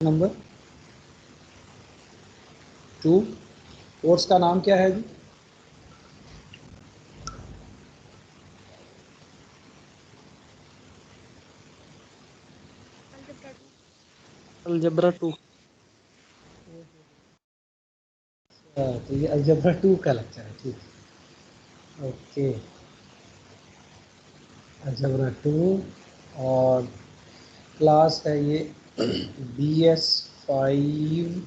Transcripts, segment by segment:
Number 2। Course का नाम क्या है जी? अलजेब्रा 2। तो ये अलजेब्रा 2 का लेक्चर है, ठीक है, ओके। अलजेब्रा 2 और क्लास है ये BS5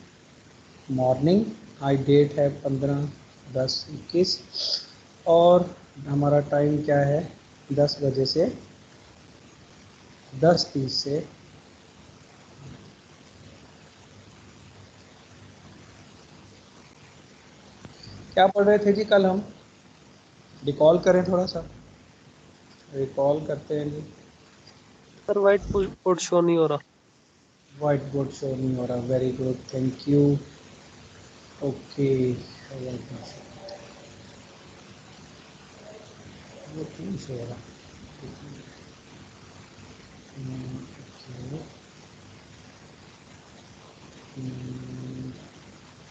मॉर्निंग। आई डेट है 15/10/21 और हमारा टाइम क्या है 10 बजे से 10:30 से क्या पढ़ रहे थे जी कल हम? रिकॉल करें, थोड़ा सा रिकॉल करते हैं जी। सर वाइट बोर्ड शो नहीं हो रहा। वाइट बोर्ड शो नहीं हो रहा, very good, thank you, okay. वो क्यों शो हो रहा?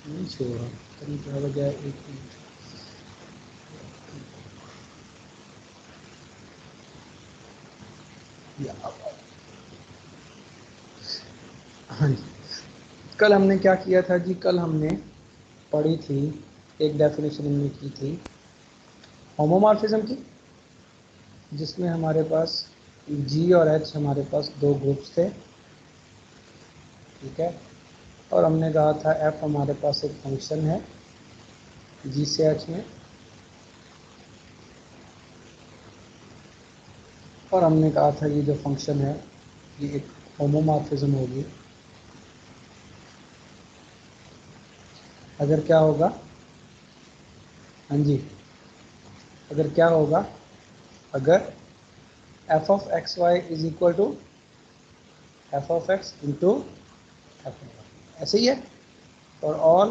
नहीं शो हो रहा, कहीं क्या वजह है, एक मिनट। हाँ जी, कल हमने क्या किया था जी? कल हमने पढ़ी थी, एक डेफिनेशन हमने की थी होमोमॉर्फिज्म की, जिसमें हमारे पास G और H हमारे पास दो ग्रुप्स थे, ठीक है। और हमने कहा था F हमारे पास एक फंक्शन है G से H में, और हमने कहा था ये जो फंक्शन है ये एक होमोमॉर्फिज्म होगी अगर क्या होगा, हाँ जी, अगर क्या होगा, अगर f of x y is equal to f of x into f, ऐसे ही है, और ऑल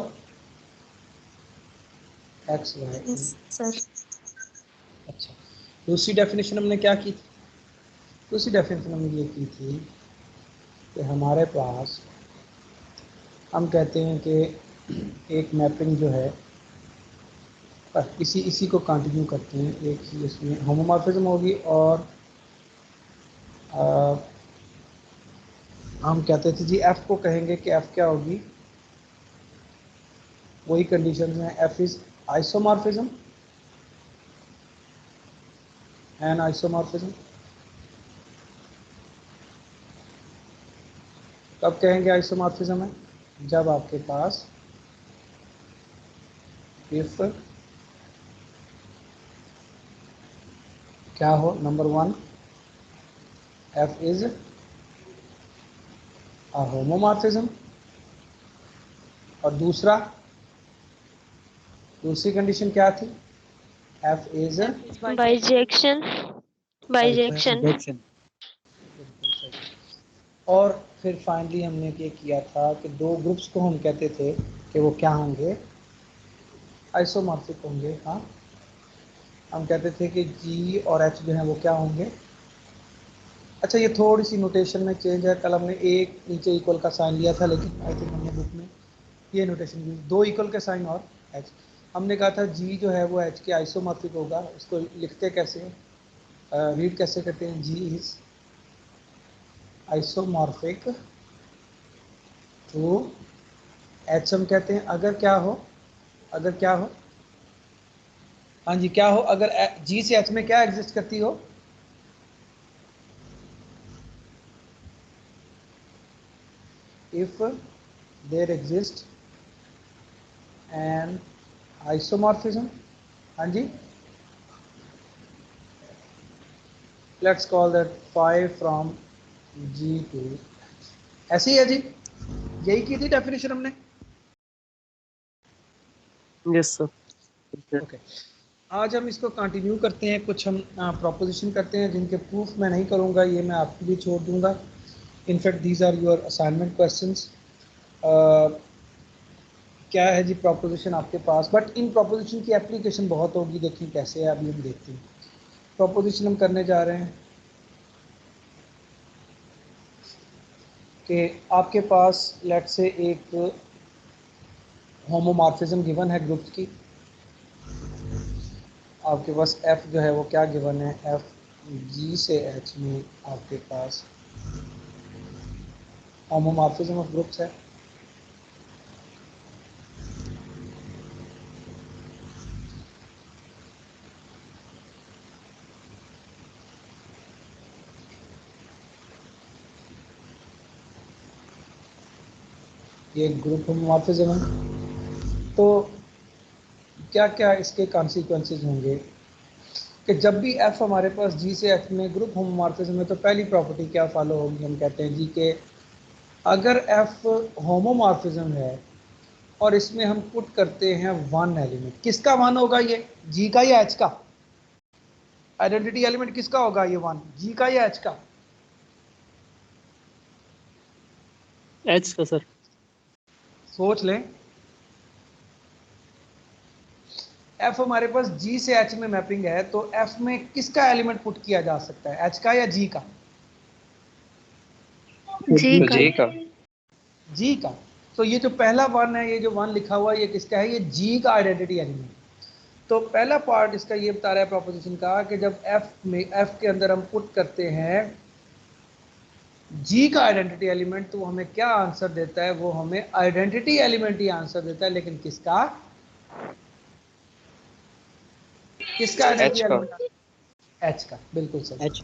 एक्स वाई। सर अच्छा, दूसरी डेफिनेशन हमने क्या की थी? दूसरी डेफिनेशन हमने ये की थी कि हमारे पास, हम कहते हैं कि एक मैपिंग जो है, इसी को कंटिन्यू करते हैं, एक ही इसमें होमोमॉर्फिज्म होगी, और आ, हम कहते थे जी एफ को कहेंगे कि एफ क्या होगी, वही कंडीशन है, F is isomorphism and isomorphism. कब कहेंगे आइसोमॉर्फिज्म है? जब आपके पास इफ क्या हो, number 1 F is a homomorphism, और दूसरी कंडीशन क्या थी? F is bijection bijection bijection, बिल्कुल सही। और फिर फाइनली हमने ये किया था कि दो ग्रुप्स को हम कहते थे कि वो क्या होंगे, आइसोमॉर्फिक होंगे। हाँ, हम कहते थे कि जी और एच जो है वो क्या होंगे। अच्छा, ये थोड़ी सी नोटेशन में चेंज है, कल हमने एक नीचे इक्वल का साइन लिया था, लेकिन आई थिंक हमने बुक में ये नोटेशन यूज, दो इक्वल के साइन और एच। हमने कहा था जी जो है वो एच के आइसोमॉर्फिक होगा, उसको लिखते कैसे, रीड कैसे करते हैं, जी इज आइसोमॉर्फिक टू एच। हम कहते हैं अगर क्या हो, अगर क्या हो, हाँ जी, क्या हो, अगर जी से एच में क्या एग्जिस्ट करती हो, if there exist an isomorphism, हाँ जी, let's call that 5 from G to, ऐसे ही है जी, यही की थी डेफिनेशन हमने। Yes sir. ओके, आज हम इसको कंटिन्यू करते हैं, कुछ हम प्रोपोजिशन करते हैं जिनके प्रूफ मैं नहीं करूँगा, ये मैं आपको भी छोड़ दूँगा। In fact these are your assignment questions. क्या है जी प्रोपोजिशन आपके पास, बट इन प्रोपोजिशन की एप्लीकेशन बहुत होगी, देखिए कैसे है, अभी हम देखते हैं। प्रोपोजिशन हम करने जा रहे हैं, कि आपके पास लेट से एक होमोमॉर्फिज्म गिवन है ग्रुप्स की, आपके पास एफ जो है वो क्या गिवन है, एफ जी से एच में आपके पास होमोमॉर्फिज्म ऑफ ग्रुप्स है। ये ग्रुप होमोमॉर्फिज्म है। तो क्या क्या इसके कॉन्सिक्वेंसेज होंगे कि जब भी एफ हमारे पास जी से एच में ग्रुप होमोमॉर्फिज्म है तो पहली प्रॉपर्टी क्या फॉलो होगी, हम कहते हैं जी के अगर एफ होमोमॉर्फिज्म है और इसमें हम पुट करते हैं वन एलिमेंट, किसका वन होगा ये, जी का या एच का, आइडेंटिटी एलिमेंट किसका होगा ये वन, जी का या एच का, एच का सर। सोच लें। एफ हमारे पास जी से एच में मैपिंग है तो एफ में किसका एलिमेंट पुट किया जा सकता है, एच का या जी का, जी तो का। जी का। जी का। तो ये जो पहला वन है, ये जो वन लिखा हुआ है ये किसका है, ये जी का आइडेंटिटी एलिमेंट। तो पहला पार्ट इसका ये बता रहा है प्रोपोजिशन का कि जब एफ के अंदर हम पुट करते हैं जी का आइडेंटिटी एलिमेंट तो हमें क्या आंसर देता है, वो हमें आइडेंटिटी एलिमेंट ही आंसर देता है, लेकिन किसका, किसका एच आइडेंटिटी का। एलिमेंट, एच का, बिल्कुल सही। एच।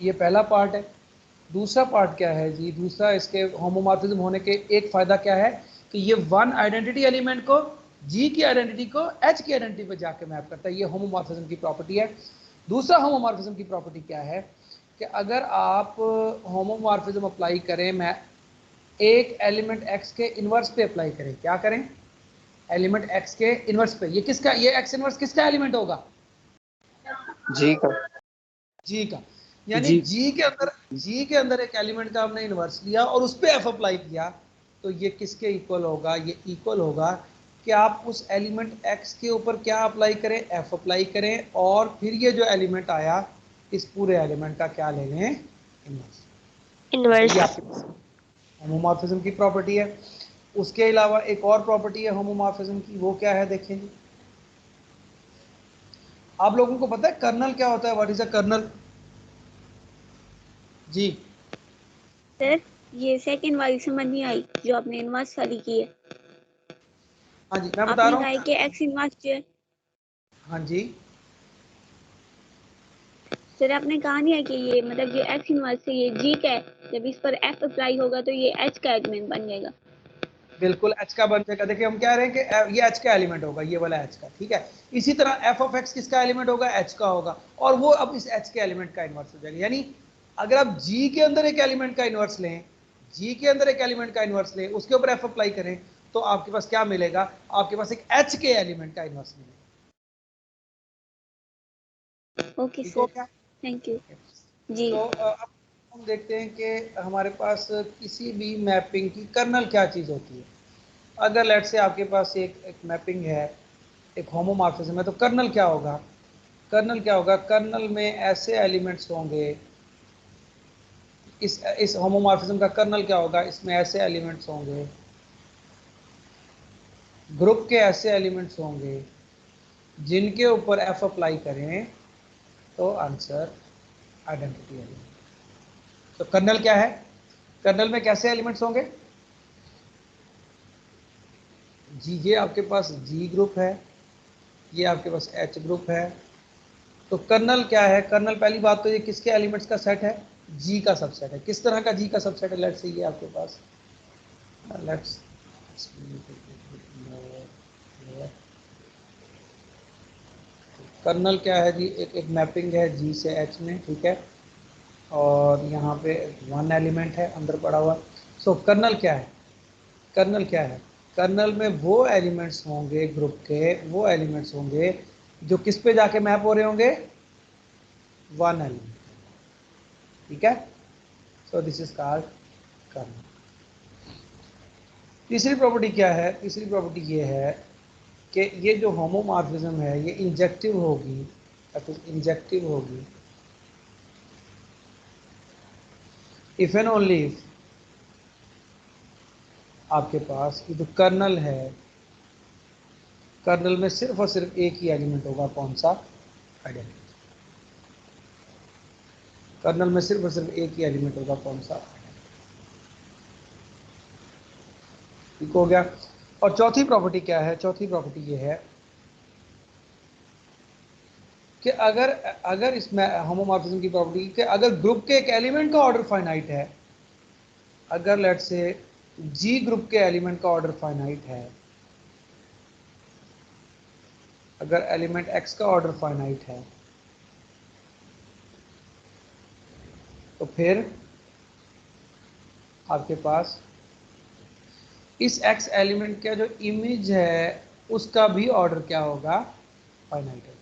ये पहला पार्ट है। दूसरा पार्ट क्या है जी, दूसरा इसके होमोमॉर्फिज्म होने के एक फायदा क्या है कि ये वन आइडेंटिटी एलिमेंट को जी की आइडेंटिटी को एच की आइडेंटिटी पर जाके मैप करता है, ये होमोमॉर्फिज्म की प्रॉपर्टी है। दूसरा होमोमॉर्फिज्म की प्रॉपर्टी क्या है कि अगर आप होमोमॉर्फिज्म अप्लाई करें, मैं एक एलिमेंट एक्स के इनवर्स पे अप्लाई करें, क्या करें, एलिमेंट एक्स के इनवर्स पे, ये किसका, ये एक्स इनवर्स किसका एलिमेंट होगा, जी का। जी का। यानी जी। जी के अंदर एक एलिमेंट का हमने इनवर्स लिया और उस पर एफ अप्लाई किया तो ये किसके इक्वल होगा, ये इक्वल होगा कि आप उस एलिमेंट एक्स के ऊपर क्या अप्लाई करें, एफ अप्लाई करें और फिर ये जो एलिमेंट आया इस पूरे एलिमेंट का क्या ले लें, इनवर्स। तो इनवर्स। ये आपके पास होमोमॉर्फिज्म की प्रॉपर्टी है। उसके अलावा एक और प्रॉपर्टी है होमोमॉर्फिज्म की, वो क्या है देखें जी, आप लोगों को पता है कर्नल क्या होता है, व्हाट इज अ कर्नल जी। सर ये सेकंड वाली समझ नहीं आई जो आपने इनवर्स वाली की है। हाँ जी मैं बता आपने रहा कहा है हूँ। कि एक्स इनवर्स जो है, हाँ जी सर आपने कहा नहीं है कि ये मतलब ये एक्स इनवर्स से ये जी का है, जब इस पर एफ अप्लाई होगा तो ये एच का एलिमेंट बन जाएगा। बिल्कुल एच का बन जाएगा। देखिए हम कह रहे हैं कि ये एच का एलिमेंट होगा, ये वाला एच का, ठीक है। इसी तरह एफ ऑफ एक्स किसका एलिमेंट होगा, एच का होगा, और वो अब इस एच के एलिमेंट का इनवर्स हो जाएगा। यानी अगर आप जी के अंदर एक एलिमेंट का इनवर्स लें, जी के अंदर एक एलिमेंट का इनवर्स लें, उसके ऊपर एफ अप्लाई करें तो आपके पास क्या मिलेगा, आपके पास एक एच के एलिमेंट का इनवर्स मिलेगा। ओके ठीक हो सर, क्या। थैंक यू जी। तो अब हम देखते हैं कि हमारे पास किसी भी मैपिंग की कर्नल क्या चीज़ होती है। अगर लेट से आपके पास एक मैपिंग है, एक होमोमॉर्फिज्म है, तो कर्नल क्या होगा, कर्नल क्या होगा, कर्नल में ऐसे एलिमेंट्स होंगे, इस होमोमॉर्फिज्म का कर्नल क्या होगा, इसमें ऐसे एलिमेंट्स होंगे, ग्रुप के ऐसे एलिमेंट्स होंगे जिनके ऊपर एफ अप्लाई करें तो आंसर आइडेंटिटी एलिमेंट। तो कर्नल क्या है, कर्नल में कैसे एलिमेंट्स होंगे जी, ये आपके पास जी ग्रुप है, ये आपके पास एच ग्रुप है। तो कर्नल क्या है, कर्नल पहली बात तो ये किसके एलिमेंट्स का सेट है, जी का सबसेट है। किस तरह का जी का सबसेट है, लेट्स से ये आपके पास, लेट्स कर्नल क्या है जी, एक मैपिंग है जी से एच में, ठीक है, और यहाँ पे वन एलिमेंट है अंदर पड़ा हुआ। सो कर्नल क्या है, कर्नल क्या है, कर्नल में वो एलिमेंट्स होंगे ग्रुप के, वो एलिमेंट्स होंगे जो किस पे जाके मैप हो रहे होंगे, वन एलिमेंट, ठीक है। So this is called kernel. तीसरी प्रॉपर्टी क्या है, तीसरी प्रॉपर्टी ये है कि ये जो होमोमॉर्फिज्म है ये इंजेक्टिव होगी, इंजेक्टिव होगी इफ एंड ओनली आपके पास ये जो कर्नल है, कर्नल में सिर्फ और सिर्फ एक ही एलिमेंट होगा, कौन सा? आइडेंटिटी। कर्नल में सिर्फ और सिर्फ एक ही एलिमेंट होगा, कौन सा? ठीक हो गया। और चौथी प्रॉपर्टी क्या है? चौथी प्रॉपर्टी ये है कि अगर इसमें होमोमॉर्फिज्म की प्रॉपर्टी कि अगर ग्रुप के एक एलिमेंट का ऑर्डर फाइनाइट है, अगर लेट्स से जी ग्रुप के एलिमेंट का ऑर्डर फाइनाइट है, अगर एलिमेंट एक्स का ऑर्डर फाइनाइट है, तो फिर आपके पास इस एक्स एलिमेंट का जो इमेज है उसका भी ऑर्डर क्या होगा? फाइनाइट होगा।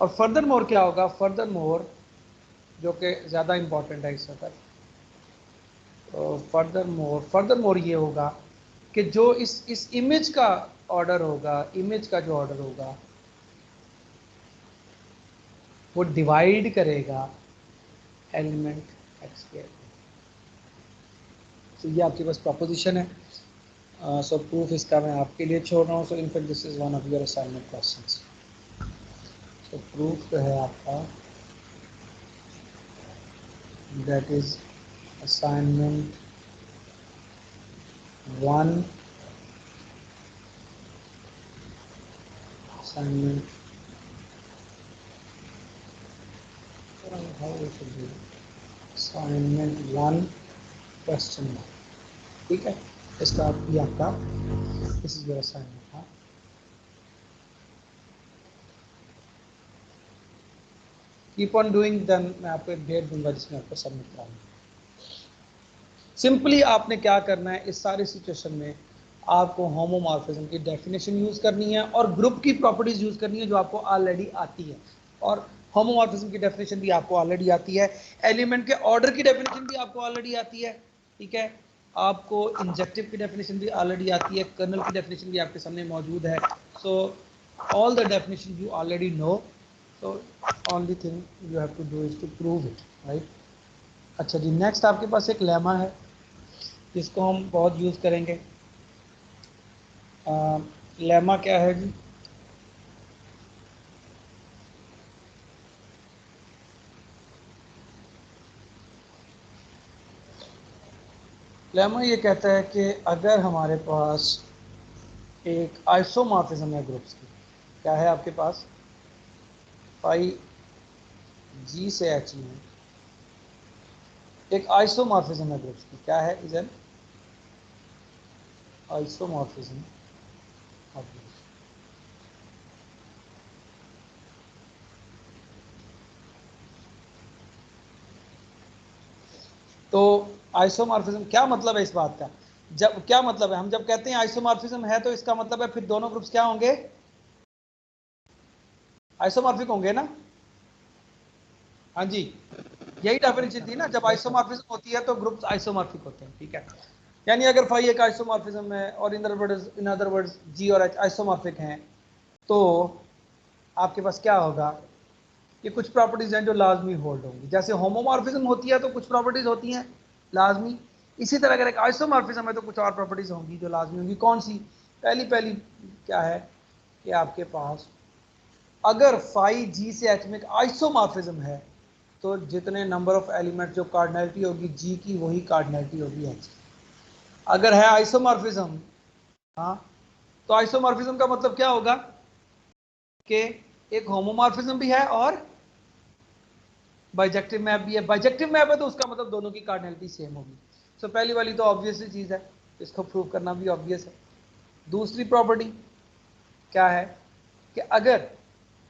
और फर्दर मोर क्या होगा? फर्दर मोर, जो कि ज़्यादा इंपॉर्टेंट है इस वक्त, तो फर्दर मोर ये होगा कि जो इस इमेज का ऑर्डर होगा, इमेज का जो ऑर्डर होगा वो डिवाइड करेगा एलिमेंट एक्स के। तो ये आपके पास प्रपोजिशन है। सो प्रूफ इसका मैं आपके लिए छोड़ रहा हूँ। So in fact this is one of your assignment questions. So proof जो है आपका, that is assignment 1, assignment how it should be assignment 1 question mark। ठीक है, इसका भी आपका दिस इज योर असाइनमेंट। हाँ, कीप ऑन डूइंग, देन मैं आपको एक डेट दूंगा जिसमें आपको सबमिट कराऊंगा। सिंपली आपने क्या करना है इस सारी सिचुएशन में, आपको होमोमॉर्फिज्म की डेफिनेशन यूज करनी है और ग्रुप की प्रॉपर्टीज यूज करनी है जो आपको ऑलरेडी आती है। और होमोमॉर्फिज्म की डेफिनेशन भी आपको ऑलरेडी आती है, एलिमेंट के ऑर्डर की डेफिनेशन भी आपको ऑलरेडी आती है। ठीक है, आपको इंजेक्टिव की डेफिनेशन भी ऑलरेडी आती है, कर्नल की डेफिनेशन भी आपके सामने मौजूद है। So all the definition you already know, so only thing you have to do is to prove it, right. अच्छा जी, नेक्स्ट आपके पास एक लेमा है जिसको हम बहुत यूज़ करेंगे। लेमा क्या है जी? लेमा ये कहता है कि अगर हमारे पास एक आइसोमॉर्फिज्म है ग्रुप्स की, क्या है आपके पास? फाई जी से एच में एक आइसोमॉर्फिज्म है ग्रुप्स की, क्या है? Is an isomorphism of groups. तो आइसोमॉर्फिज्म क्या मतलब है इस बात का? जब क्या मतलब है, हम जब कहते हैं आइसोमॉर्फिज्म है तो इसका मतलब है फिर दोनों ग्रुप्स क्या होंगे? आइसोमॉर्फिक होंगे ना? हाँ जी, यही डेफिनेशन थी ना, जब आइसोमॉर्फिज्म होती है तो ग्रुप्स आइसोमॉर्फिक होते हैं। ठीक है, यानी अगर फाई एक आइसोमॉर्फिज्म है और इन अदर वर्ड्स जी और एच आइसोमॉर्फिक हैं, तो आपके पास क्या होगा कि कुछ प्रॉपर्टीज हैं जो लाजमी होल्ड होंगी। जैसे होमोमॉर्फिज्म होती है तो कुछ प्रॉपर्टीज होती हैं लाजमी, इसी तरह अगर एक आइसोमॉर्फिज्म है तो कुछ और प्रॉपर्टीज होंगी जो लाजमी होंगी। कौन सी? पहली क्या है कि आपके पास अगर फाई जी से एच में एक आइसोमॉर्फिज्म है तो जितने नंबर ऑफ एलिमेंट जो कार्डिनलिटी होगी जी की वही कार्डिनलिटी होगी एच की। अगर है आइसोमॉर्फिज्म, हाँ, तो आइसोमॉर्फिज्म का मतलब क्या होगा कि एक होमोमॉर्फिज्म भी है और बाइजेक्टिव मैप भी है। बाइजेक्टिव मैप है तो उसका मतलब दोनों की कार्डिनलिटी सेम होगी। सो पहली वाली तो ऑब्वियस ही चीज़ है, इसको प्रूव करना भी ऑब्वियस है। दूसरी प्रॉपर्टी क्या है कि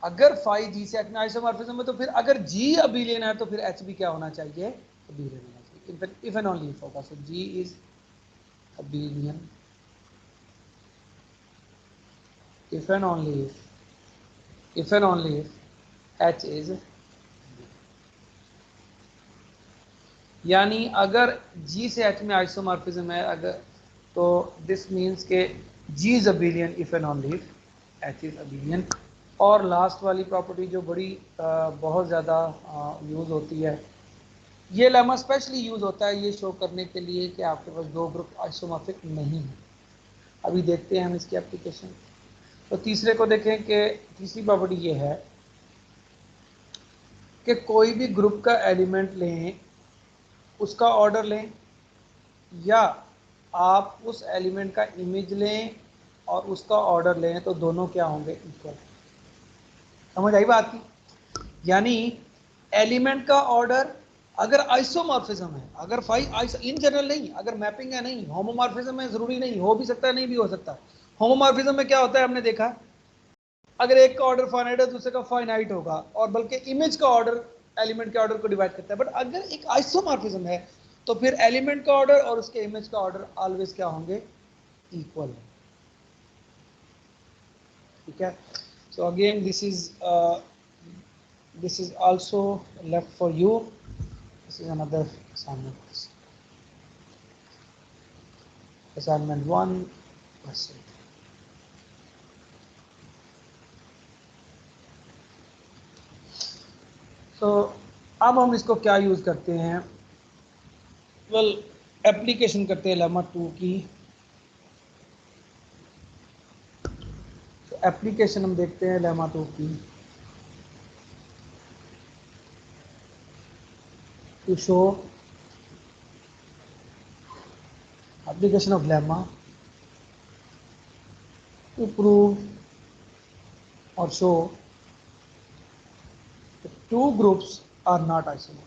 अगर फाई जी से एच में आइसोमॉर्फिज्म है तो फिर अगर जी अबीलियन है तो फिर एच भी क्या होना चाहिए? अबीलियन होना चाहिए। In fact if and only if होगा। सो जी is अबीलियन if and only if H is, यानी अगर G से H में आइसोमॉर्फिज्म है अगर, तो दिस मीन्स के G is abelian if and only if H is abelian. और लास्ट वाली प्रॉपर्टी जो बड़ी बहुत ज़्यादा यूज़ होती है ये लेमा स्पेशली यूज होता है ये शो करने के लिए कि आपके पास दो ग्रुप आइसोमॉर्फिक नहीं है। अभी देखते हैं हम इसकी एप्लीकेशन। तो तीसरे को देखें कि तीसरी प्रॉपर्टी ये है कि कोई भी ग्रुप का एलिमेंट लें, उसका ऑर्डर लें, या आप उस एलिमेंट का इमेज लें और उसका ऑर्डर लें, तो दोनों क्या होंगे? इक्वल। समझ आई बात की? यानी एलिमेंट का ऑर्डर अगर आइसोमॉर्फिज्म है, अगर इन जनरल नहीं, अगर मैपिंग है नहीं, होमोमॉर्फिज्म है, जरूरी नहीं, हो भी सकता है नहीं भी हो सकता। होमोमॉर्फिज्म में क्या होता है हमने देखा, अगर एक का ऑर्डर फाइनाइट है दूसरे का फाइनाइट होगा, और बल्कि इमेज का ऑर्डर एलिमेंट के ऑर्डर को डिवाइड करता है। बट अगर एक आइसोमॉर्फिज्म है तो फिर एलिमेंट का ऑर्डर और उसके इमेज का ऑर्डर ऑलवेज क्या होंगे? इक्वल। ठीक है। So again this is also left for you. This is another assignment. Assignment 1 question. So अब हम इसको क्या यूज करते हैं? वेल एप्लीकेशन करते हैं लेमा 2 की। तो एप्लीकेशन हम देखते हैं लेमा 2 की। to show application of lemma to prove or show that two groups are not isomorphic.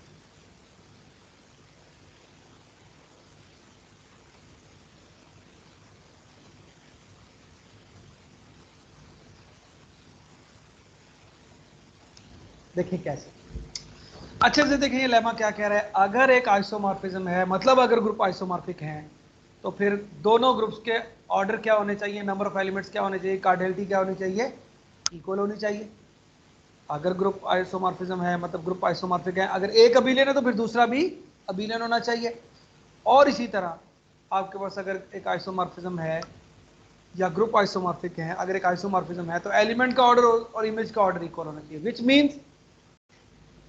देखिए कैसे, अच्छे से देखें ये लेमा क्या कह रहा है। अगर एक आइसोमॉर्फिज्म है, मतलब अगर ग्रुप आइसोमॉर्फिक हैं, तो फिर दोनों ग्रुप्स के ऑर्डर क्या होने चाहिए, नंबर ऑफ एलिमेंट्स क्या होने चाहिए, कार्डियलिटी क्या होनी चाहिए? इक्वल होनी चाहिए। अगर ग्रुप आइसोमॉर्फिज्म है मतलब ग्रुप आइसोमॉर्फिक है, अगर एक अबिलियन है तो फिर दूसरा भी अबिलियन होना चाहिए। और इसी तरह आपके पास अगर एक आइसोमॉर्फिज्म है या ग्रुप आइसोमॉर्फिक है, अगर एक आइसोमॉर्फिज्म है तो एलिमेंट का ऑर्डर और इमेज का ऑर्डर इक्वल होना चाहिए। विच मीन्स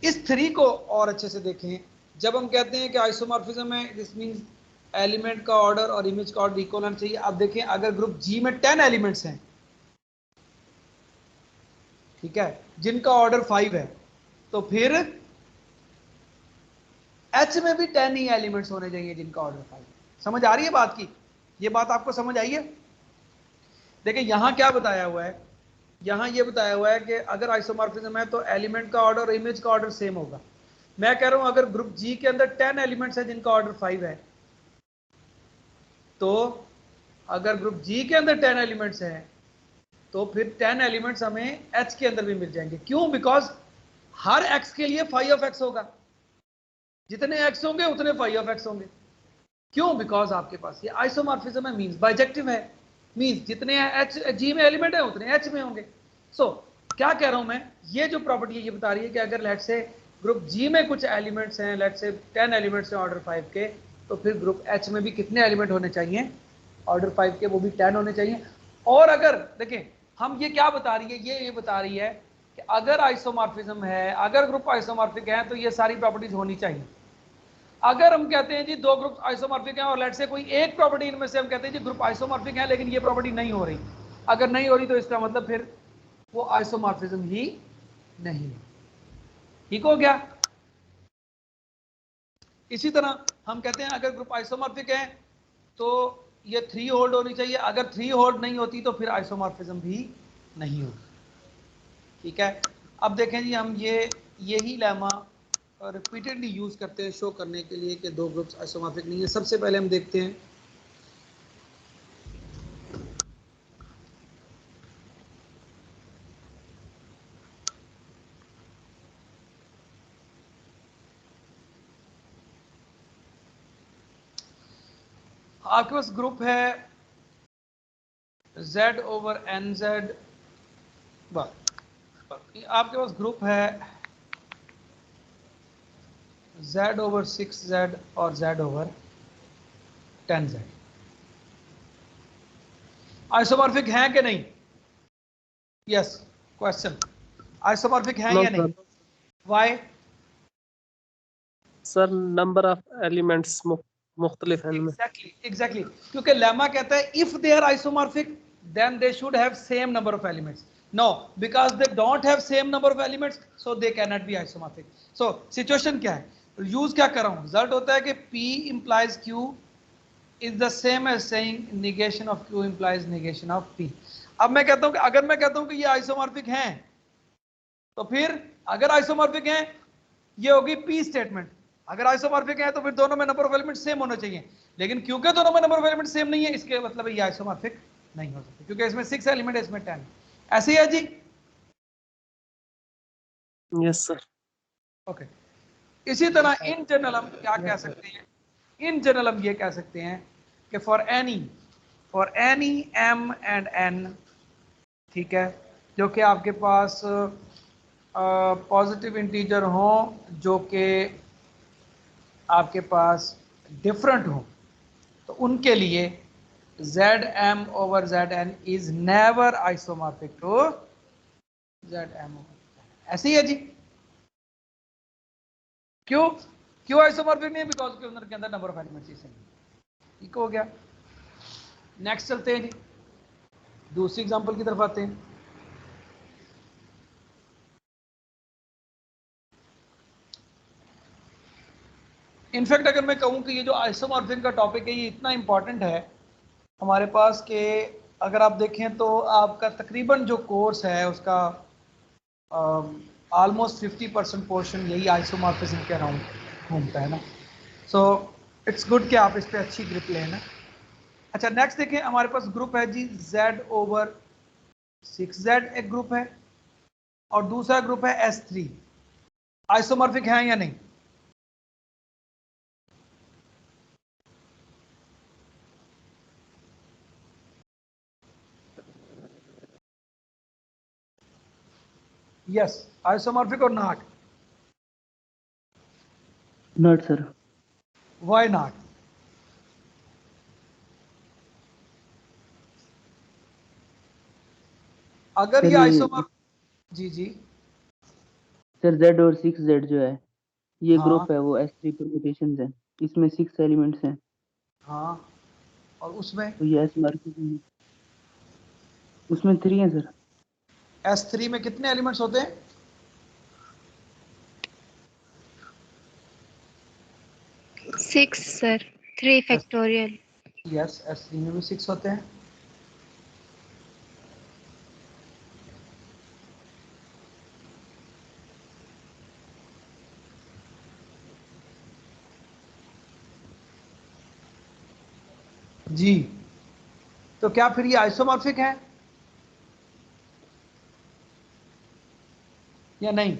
इस 3 को और अच्छे से देखें। जब हम कहते हैं कि आइसोमॉर्फिज्म है, दिस मीन्स एलिमेंट का ऑर्डर और इमेज का ऑर्डर इक्वल होना चाहिए। अब देखें अगर ग्रुप जी में 10 एलिमेंट्स हैं, ठीक है, जिनका ऑर्डर 5 है, तो फिर एच में भी 10 ही एलिमेंट्स होने चाहिए जिनका ऑर्डर 5 है। समझ आ रही है बात की? ये बात आपको समझ आई है? देखिए यहां क्या बताया हुआ है, यहां ये बताया हुआ है कि अगर आइसोमॉर्फिज्म है तो एलिमेंट का ऑर्डर और इमेज का ऑर्डर सेम होगा। मैं कह रहा हूं अगर ग्रुप जी के अंदर 10 एलिमेंट्स है जिनका ऑर्डर 5 है, तो अगर ग्रुप जी के अंदर 10 एलिमेंट्स हैं तो फिर 10 एलिमेंट्स हमें एच के अंदर भी मिल जाएंगे। क्यों? बिकॉज हर एक्स के लिए फाई ऑफ एक्स होगा, जितने एक्स होंगे उतने फाई ऑफ एक्स होंगे। क्यों? बिकॉज आपके पास ये आइसोमॉर्फिज्म है, मींस बाइजेक्टिव है, मींस जितने एच जी में एलिमेंट है उतने एच में होंगे। सो क्या कह रहा हूं मैं, ये जो प्रॉपर्टी है ये बता रही है कि अगर लेट से ग्रुप जी में कुछ एलिमेंट्स हैं, लेट से 10 एलिमेंट्स हैं ऑर्डर 5 के, तो फिर ग्रुप एच में भी कितने एलिमेंट होने चाहिए ऑर्डर 5 के? वो भी 10 होने चाहिए। और अगर देखें हम ये क्या बता रही है, ये बता रही है कि अगर आइसोमॉर्फिज्म है, अगर ग्रुप आइसोमॉर्फिक है, तो ये सारी प्रॉपर्टीज होनी चाहिए। अगर हम कहते हैं जी दो ग्रुप आइसोमॉर्फिक हैं और लेट से कोई एक प्रॉपर्टी इनमें से हम कहते हैं जी ग्रुप आइसोमॉर्फिक है लेकिन ये प्रॉपर्टी नहीं हो रही, अगर नहीं हो रही तो इसका मतलब फिर वो आइसोमॉर्फिज्म ही नहीं है। ठीक हो गया? इसी तरह हम कहते हैं अगर ग्रुप आइसोमॉर्फिक है तो ये 3 होल्ड होनी चाहिए, अगर 3 होल्ड नहीं होती तो फिर आइसोमॉर्फिज्म भी नहीं होगी। ठीक है। अब देखें जी हम यही लेमा रिपीटेडली यूज करते हैं शो करने के लिए कि दो ग्रुप्स आइसोमॉर्फिक नहीं है। सबसे पहले हम देखते हैं आपके पास ग्रुप है z ओवर एन जेड, आपके पास ग्रुप है z ओवर 6z और z ओवर 10z। आइसोमॉर्फिक है कि नहीं? यस क्वेश्चन, आइसोमॉर्फिक है या नहीं? Why? Sir number of elements मुख्तलिफ हैं इनमें। एग्जैक्टली क्योंकि लेमा कहता है if they are isomorphic then they should have same number of elements. No, because they don't have same number of elements, so they cannot be isomorphic. So situation क्या है, use क्या कर रहा हूँ, result होता है कि P implies Q is the same as saying negation of Q implies negation of P. अब मैं कहता हूँ कि अगर मैं कहता हूँ कि ये आइसोमॉर्फिक हैं, तो फिर अगर आइसोमॉर्फिक हैं ये होगी P स्टेटमेंट। अगर आइसोमॉर्फिक है तो फिर दोनों में नंबर ऑफ एलिमेंट सेम होने चाहिए, लेकिन क्योंकि दोनों में नंबर ऑफ एलिमेंट सेम नहीं है, इसके मतलब ये आइसोमॉर्फिक नहीं हो सकते, क्योंकि इसमें 6 एलिमेंट है, इसमें 10। ऐसे ही है जी? Yes sir. ओके। इसी तरह इन जनरल हम क्या कह सकते हैं, इन जनरल हम ये कह सकते हैं कि for any m and n, ठीक है, जो कि आपके पास पॉजिटिव इंटीजर हो, जो कि आपके पास डिफरेंट हो, तो उनके लिए Zm over Zn is never isomorphic to Zm over Zn। ऐसे ही है जी? क्यों आइसोमॉर्फिक नहीं है? बिकॉज के अंदर number of elements he same. ठीक हो गया। नेक्स्ट चलते हैं जी, दूसरी एग्जांपल की तरफ आते हैं। इनफैक्ट अगर मैं कहूं कि ये जो आइसोमॉर्फिक का टॉपिक है ये इतना इंपॉर्टेंट है हमारे पास कि अगर आप देखें तो आपका तकरीबन जो कोर्स है उसका ऑलमोस्ट 50% पोर्शन यही आइसोमॉर्फिज्म के अराउंड घूमता है ना। सो इट्स गुड कि आप इस पर अच्छी ग्रिप लें ना। अच्छा नेक्स्ट देखें, हमारे पास ग्रुप है जी Z/6Z, एक ग्रुप है, और दूसरा ग्रुप है S3। आइसोमॉर्फिक है या नहीं? यस, आइसोमॉर्फिक और not? Not sir. Why not? अगर ये आइसोमॉर्फिक, जी जी सर Z और 6Z जो है ये हाँ ग्रुप है, वो S3 परम्यूटेशंस है, इसमें 6 एलिमेंट्स हैं। हाँ, और उसमें तो ये S मार्केट में उसमें 3 है सर। S3 में कितने एलिमेंट्स होते हैं? 6 सर, 3 फैक्टोरियल। यस, S3 में भी 6 होते हैं। जी, तो क्या फिर ये आइसोमॉर्फिक है या नहीं?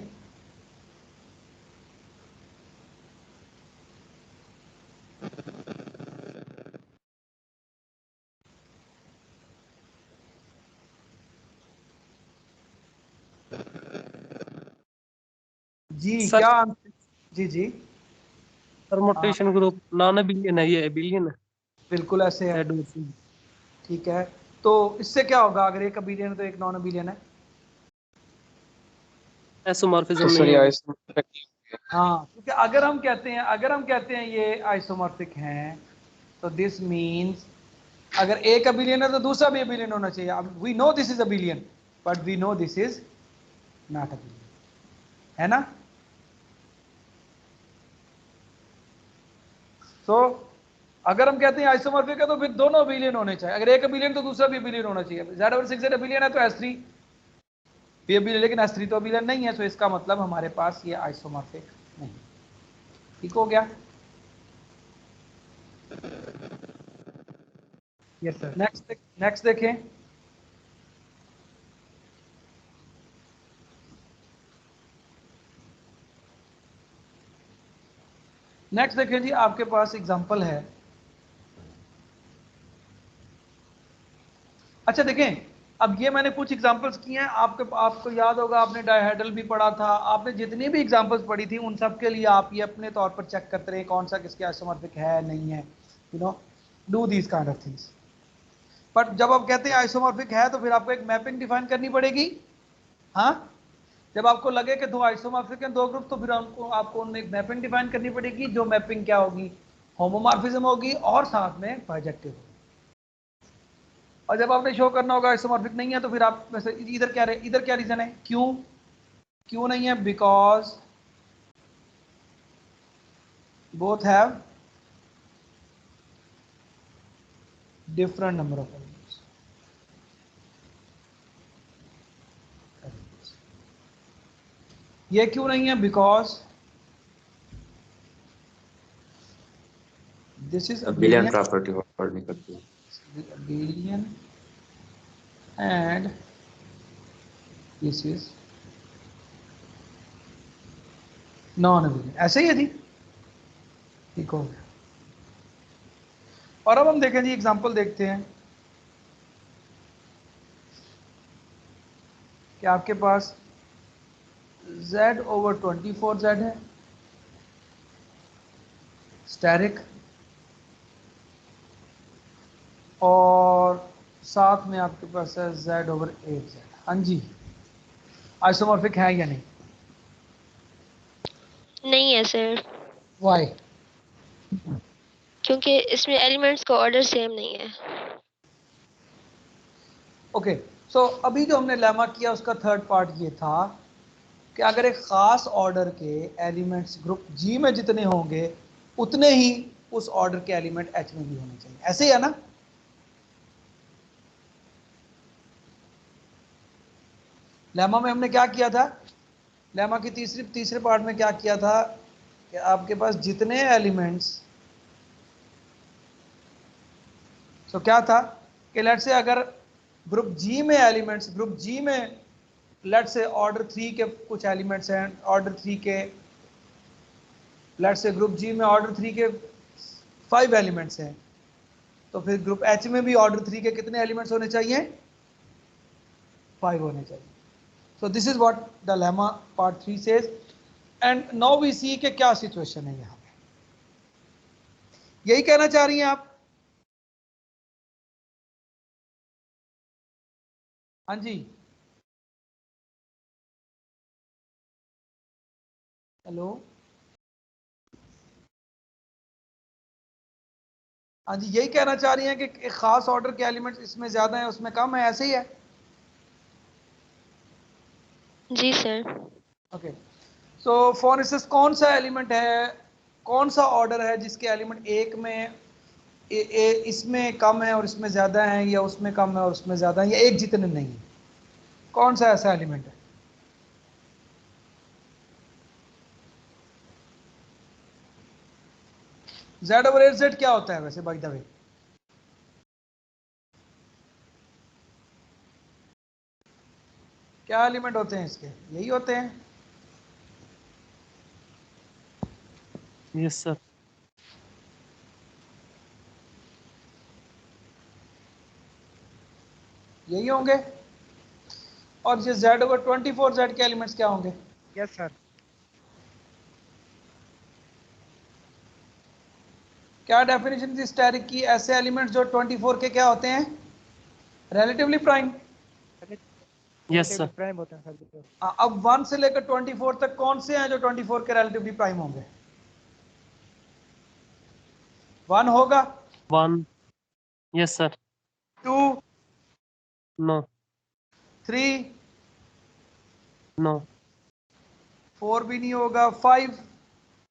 जी सर, क्या? जी जी परमुटेशन ग्रुप नॉन एबिलियन है, ये एबिलियन है। बिल्कुल ऐसे है। ठीक है, तो इससे क्या होगा, अगर एक अबिलियन है तो एक नॉन अबिलियन है? आइसोमॉर्फिज्म तो नहीं सर ये होगी। आइसोमॉर्फिक हाँ, क्योंकि अगर हम कहते हैं ये आइसोमॉर्फिक हैं, तो दिस मीन्स अगर एक अबिलियन है तो दूसरा भी अबिलियन होना चाहिए। अब we know this is abelian, but we know this is not abelian, है ना? तो अगर हम कहते हैं आइसोमॉर्फिक है तो फिर दोनों अबिलियन होने चाहिए। अगर एक अबिलियन तो दूसरा भी अबिलियन होना चाहिए। Z/6Z अबिलियन है तो S3 भी अबिलियन, लेकिन S3 तो अबिलियन नहीं है, तो इसका मतलब हमारे पास ये आइसोमॉर्फिक नहीं। ठीक हो गया? Yes sir. नेक्स्ट देखें। नेक्स्ट देखें जी, आपके पास एग्जांपल है। अच्छा देखें, अब ये मैंने कुछ एग्जांपल्स किए हैं, आपको याद होगा, आपने डायहेड्रल भी पढ़ा था, आपने जितनी भी एग्जांपल्स पढ़ी थी उन सब के लिए आप ये अपने तौर पर चेक करते रहे कौन सा किसके आइसोमॉर्फिक है नहीं है, you know, do these kind of things. But जब आप कहते हैं आइसोमॉर्फिक है तो फिर आपको एक मैपिंग डिफाइन करनी पड़ेगी। हाँ, जब आपको लगे कि दो आइसोमॉर्फिक हैं दो ग्रुप, तो फिर आपको उनमें एक मैपिंग डिफाइन करनी पड़ेगी, जो मैपिंग क्या होगी, होमोमॉर्फिज्म होगी और साथ में बाइजेक्टिव होगी। और जब आपने शो करना होगा आइसोमॉर्फिक नहीं है, तो फिर आप वैसे इधर क्या रीजन है, क्यों नहीं है, because both have different number of elements. ये क्यों नहीं है, because this is abelian property word निकलती है, abelian and this is non abelian। ऐसे ही है जी, ठीक हो गया। और अब हम देखें जी, एग्जांपल देखते हैं कि आपके पास z/24z है स्टेरिक, और साथ में आपके पास है z/8z। हाँ जी, आइसोमॉर्फिक है या नहीं? नहीं है सर, वाई? क्योंकि इसमें एलिमेंट्स का ऑर्डर सेम नहीं है। ओके, सो अभी जो हमने लेमा किया उसका थर्ड पार्ट ये था कि अगर एक खास ऑर्डर के एलिमेंट्स ग्रुप जी में जितने होंगे उतने ही उस ऑर्डर के एलिमेंट एच में भी होने चाहिए, ऐसे ही है ना? लेमा में हमने क्या किया था, लेमा की तीसरे पार्ट में क्या किया था कि आपके पास जितने एलिमेंट्स, तो क्या था कि लेट से अगर ग्रुप जी में एलिमेंट्स, ग्रुप जी में लेट से ऑर्डर 3 के कुछ एलिमेंट्स हैं, ऑर्डर 3 के, लेट से ग्रुप जी में ऑर्डर 3 के 5 एलिमेंट्स हैं, तो फिर ग्रुप एच में भी ऑर्डर 3 के कितने एलिमेंट्स होने चाहिए, 5 होने चाहिए। So this is what the lemma part 3 says, and now we see कि क्या सिचुएशन है यहाँ पे। यही कहना चाह रही हैं आप? हाँ जी, हेलो, हाँ जी, यही कहना चाह रही हैं कि एक खास ऑर्डर के एलिमेंट्स इसमें ज्यादा है उसमें कम है, ऐसे ही है? जी sir. Okay, so for instance कौन सा एलिमेंट है, कौन सा ऑर्डर है जिसके एलिमेंट एक में इसमें कम है और इसमें ज्यादा है, या उसमें कम है और उसमें ज्यादा है, या एक जितने नहीं है, कौन सा ऐसा एलिमेंट है? z/8z क्या होता है वैसे बाय द वे? क्या एलिमेंट होते हैं इसके, यही होते हैं? Yes sir. यही होंगे। और ये z/24z के एलिमेंट्स क्या होंगे? Yes sir. क्या डेफिनेशन थी स्टैटिक की, ऐसे एलिमेंट्स जो 24 के क्या होते हैं, relatively prime? Yes sir. Prime होता है सर। अब 1 से लेकर 24 तक कौन से हैं जो 24 के रिलेटिवली प्राइम होंगे? 1 होगा, 1। Yes sir. 2, नो। 3, नो। 4 भी नहीं होगा, 5,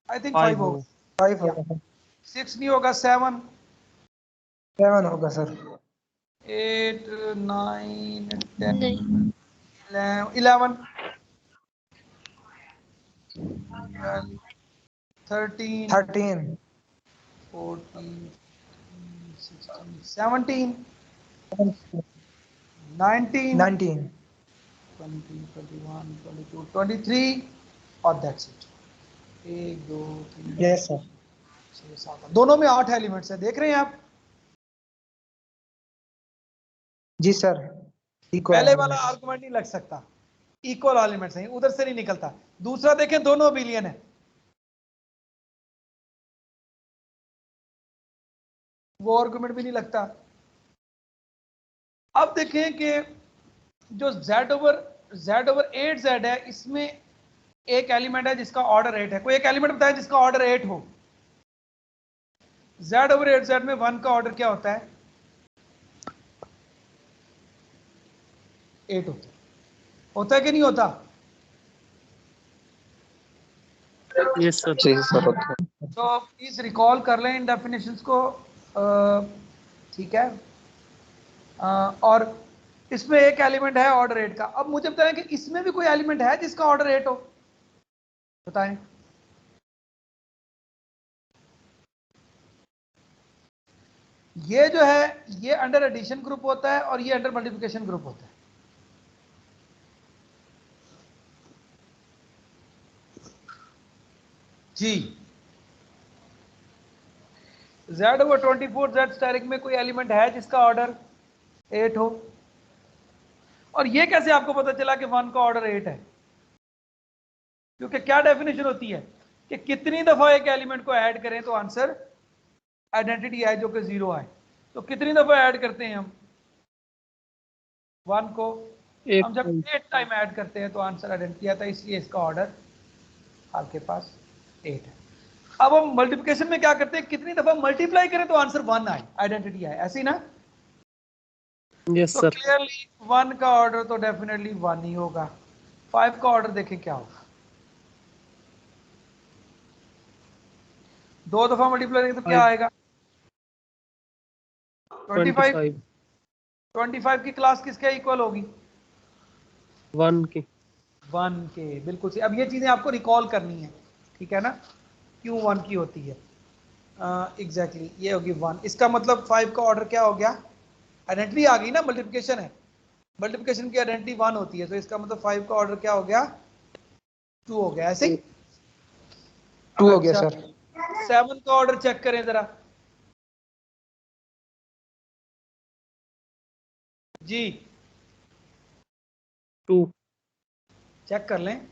आई थिंक 5 5 होगा, हो। 5 होगा सर। 6 नहीं होगा, 7, 7 होगा सर। 8, 9, 10, नहीं 11, 12, 13, 13, 14, 16, 17, 19, 19। 20, 21, 22, 23, और दैट्स इट। 1, 2, 3, yes sir. 6, 7, दोनों में 8 एलिमेंट्स है, देख रहे हैं आप? जी सर। पहले वाला आर्गुमेंट नहीं लग सकता, इक्वल एलिमेंट्स हैं, उधर से नहीं निकलता। दूसरा देखें, दोनों अबेलियन है, वो आर्गुमेंट भी नहीं लगता। अब देखें कि जो z/8 Z/8Z है, इसमें एक एलिमेंट है जिसका ऑर्डर 8 है। कोई एक एलिमेंट बताए जिसका ऑर्डर 8 हो। Z/8Z में 1 का ऑर्डर क्या होता है? 8 होता है कि नहीं होता? Yes sir. जी सर होता है। तो प्लीज रिकॉल कर लें इन डेफिनेशंस को, ठीक है। और इसमें एक एलिमेंट है ऑर्डर 8 का। अब मुझे बताएं कि इसमें भी कोई एलिमेंट है जिसका ऑर्डर 8 हो, बताएं। ये जो है ये अंडर एडिशन ग्रुप होता है और ये अंडर मल्टीप्लिकेशन ग्रुप होता है। जी, Z/24Z स्टेरिक में कोई एलिमेंट है जिसका ऑर्डर 8 हो। और ये कैसे आपको पता चला कि 1 का ऑर्डर 8 है? क्योंकि क्या डेफिनेशन होती है कि कितनी दफा एक एलिमेंट को ऐड करें तो आंसर आइडेंटिटी आए जो कि 0 आए। तो कितनी दफा ऐड करते हैं हम 1 को? हम जब 8 टाइम ऐड करते हैं तो आंसर आइडेंटिटी आता है, इसलिए इसका ऑर्डर आपके पास 8 है। अब हम मल्टीप्लिकेशन में क्या करते हैं, कितनी दफा मल्टीप्लाई करें तो आंसर 1 आए, आइडेंटिटी आए, ऐसे ही ना? यस तो सर। क्लियरली 1 का ऑर्डर तो डेफिनेटली 1 ही होगा। 5 का ऑर्डर देखें क्या होगा। 2 दफा मल्टीप्लाई करें तो क्या आएगा? 25। 25 की क्लास किसके इक्वल होगी? 1 की। 1 के, बिल्कुल सही। अब ये चीजें आपको रिकॉल करनी है, ठीक है ना, क्यों 1 की होती है। एग्जैक्टली ये होगी 1। इसका मतलब 5 का ऑर्डर क्या हो गया? आइडेंटिटी आ गई ना, मल्टीप्लिकेशन है, मल्टीप्लिकेशन की आइडेंटिटी 1 होती है, तो इसका मतलब 5 का ऑर्डर क्या हो गया? 2 हो गया, ऐसे ही 2 हो गया अच्छा, सर। 7 का ऑर्डर चेक करें जरा जी, 2। चेक कर लें।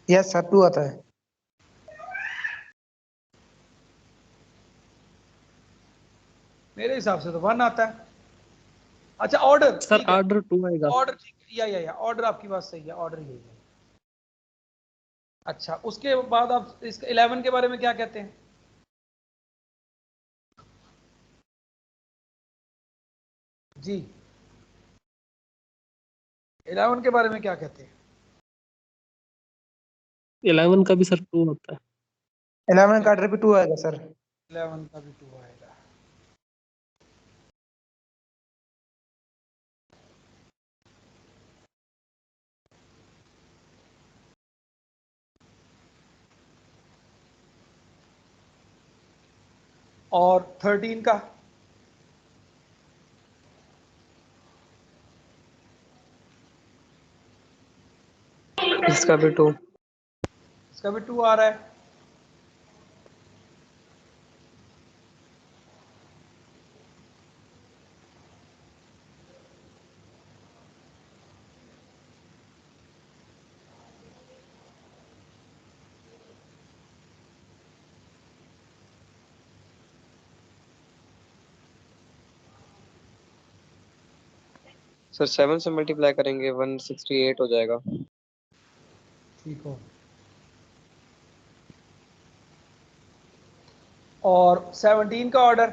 यस सर 2 आता है। मेरे हिसाब से तो 1 आता है। अच्छा ऑर्डर सर ठीक है, ऑर्डर 2 आएगा। ऑर्डर ठीक है, या ऑर्डर आपकी बात सही है, ऑर्डर यही है। अच्छा उसके बाद आप इसके 11 के बारे में क्या कहते हैं? जी 11 के बारे में क्या कहते हैं? 11 का भी सर 2 होता है। 11 का ऑर्डर भी 2 आएगा सर। 11 का भी 2 आएगा। और 13 का? इसका भी 2। इसका भी 2 आ रहा है। सर 7 से मल्टीप्लाई करेंगे 168 हो जाएगा। ठीक हो। और 17 का ऑर्डर?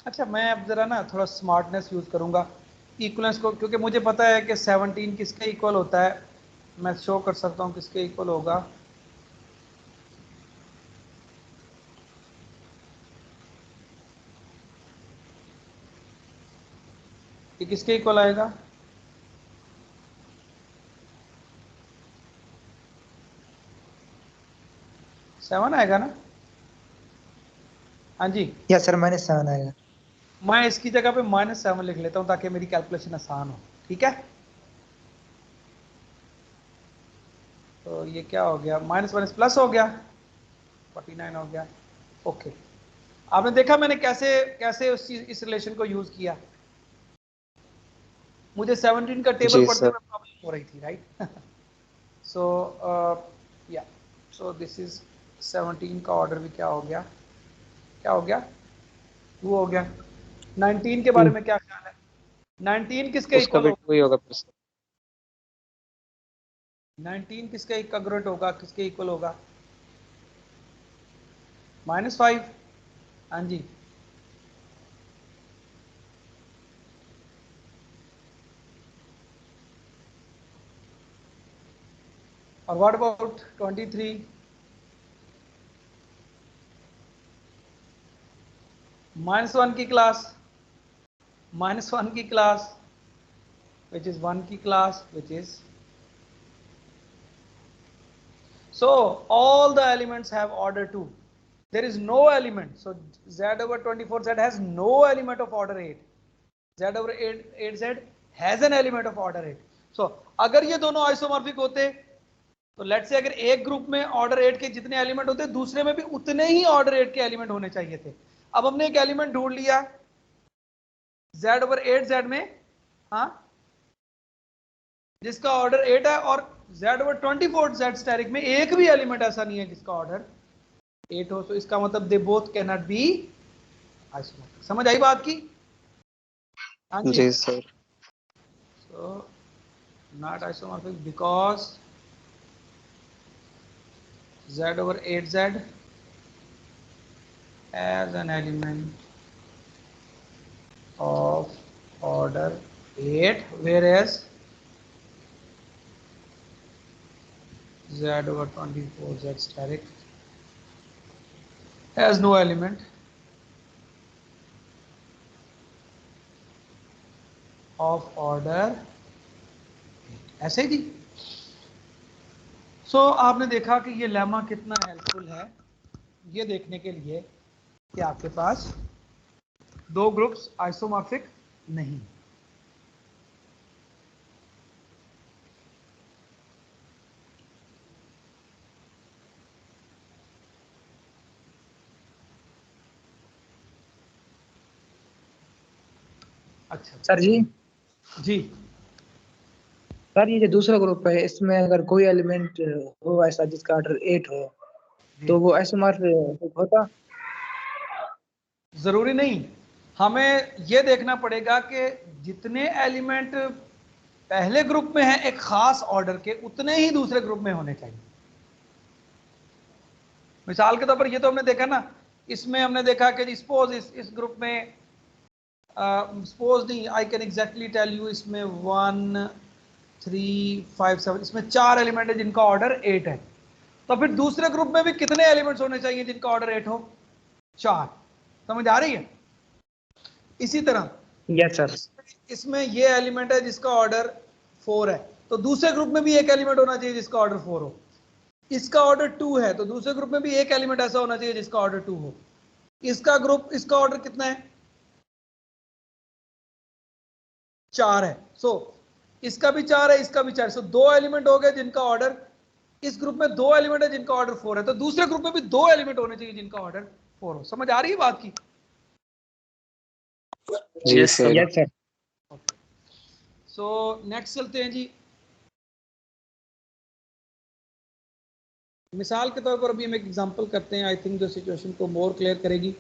अच्छा मैं अब जरा ना थोड़ा स्मार्टनेस यूज करूंगा इक्वलेंस को, क्योंकि मुझे पता है कि 17 किसके इक्वल होता है। मैं शो कर सकता हूं किसके इक्वल होगा। ये किसके इक्वल आएगा? सेवन आएगा ना? हाँ जी, यस सर -7 आएगा। मैं इसकी जगह पे -7 लिख लेता हूं ताकि मेरी कैलकुलेशन आसान हो, ठीक है। तो ये क्या हो गया, माइनस माइनस प्लस हो गया, 49 हो गया। ओके, आपने देखा मैंने कैसे कैसे इस रिलेशन को यूज किया। मुझे 17 का टेबल जी पढ़ते सर। हुए प्रॉब्लम हो रही थी, राइट। सो या सो दिस इज 17 का ऑर्डर भी क्या हो गया, क्या हो गया, 2 हो गया। 19 के बारे में क्या ख्याल है? 19 किसके उसका इक्वल भी होगा? 2 ही होगा फिर से। 19 किसके इक्वल होगा, किसके इक्वल होगा? -5। हाँ जी, और व्हाट अबाउट 23? -1 की क्लास, -1 की क्लास which is 1 की class which is, so all the elements have order 2. There is no element, so z over 24z has no element of order 8. z over 8z has an element of order 8. so अगर ये दोनों isomorphic होते तो let's say अगर एक group में order 8 के जितने एलिमेंट होते दूसरे में भी उतने ही ऑर्डर 8 के एलिमेंट होने चाहिए थे। अब हमने एक एलिमेंट ढूंढ लिया z over 8z में, हाँ, जिसका ऑर्डर 8 है, और z over 24z स्टेरिक में एक भी एलिमेंट ऐसा नहीं है जिसका ऑर्डर 8 हो, तो इसका मतलब they both can not be isomorphic. समझ आई बात की? हाँ जी, जी sir. so not isomorphic because z over 8z as an element of order 8, whereas z over 24z steric has no element of order 8। ऐसे ही जी। सो आपने देखा कि ये लेमा कितना हेल्पफुल है ये देखने के लिए कि आपके पास दो ग्रुप्स आइसोमॉर्फिक नहीं। अच्छा सर जी, जी, सर ये जो दूसरा ग्रुप है इसमें अगर कोई एलिमेंट हो ऐसा जिसका ऑर्डर 8 हो तो वो आइसोमॉर्फिक होता? जरूरी नहीं, हमें यह देखना पड़ेगा कि जितने एलिमेंट पहले ग्रुप में हैं एक खास ऑर्डर के उतने ही दूसरे ग्रुप में होने चाहिए। मिसाल के तौर पर ये तो हमने देखा ना, इसमें हमने देखा कि सपोज इस ग्रुप में सपोज नहीं, I can exactly tell you, इसमें 1 3 5 7 इसमें 4 एलिमेंट है जिनका ऑर्डर 8 है, तो फिर दूसरे ग्रुप में भी कितने एलिमेंट्स होने चाहिए जिनका ऑर्डर 8 हो? 4। समझ आ रही है? इसी तरह यस सर। इसमें ये एलिमेंट है जिसका ऑर्डर 4 है, तो दूसरे ग्रुप में भी एक एलिमेंट होना चाहिए जिसका ऑर्डर 4 हो। इसका ऑर्डर 2 है तो दूसरे ग्रुप में भी एक एलिमेंट ऐसा होना चाहिए जिसका ऑर्डर 2 हो। इसका ऑर्डर कितना है? 4 है। सो इसका भी 4 है, इसका भी 4 है। सो 2 एलिमेंट हो गए जिनका ऑर्डर, इस ग्रुप में 2 एलिमेंट है जिनका ऑर्डर 4 है, तो दूसरे ग्रुप में भी 2 एलिमेंट होने चाहिए जिनका ऑर्डर 4 हो। समझ आ रही है बात की? जी yes sir. Yes sir. So next चलते हैं जी। मिसाल के तौर पर अभी हम एक एग्जांपल करते हैं, आई थिंक जो सिचुएशन को मोर क्लियर करेगी।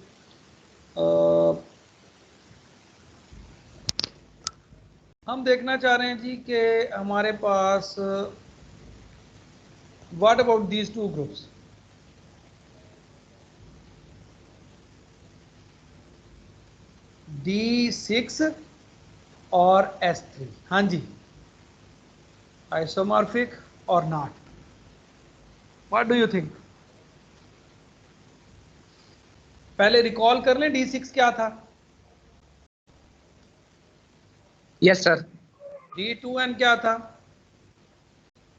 हम देखना चाह रहे हैं जी कि हमारे पास what about these two groups, D6 और S3, हाँ जी, आइसोमॉर्फिक और not? What do you think? पहले रिकॉल कर लें D6 क्या था, यस सर। D2n क्या था,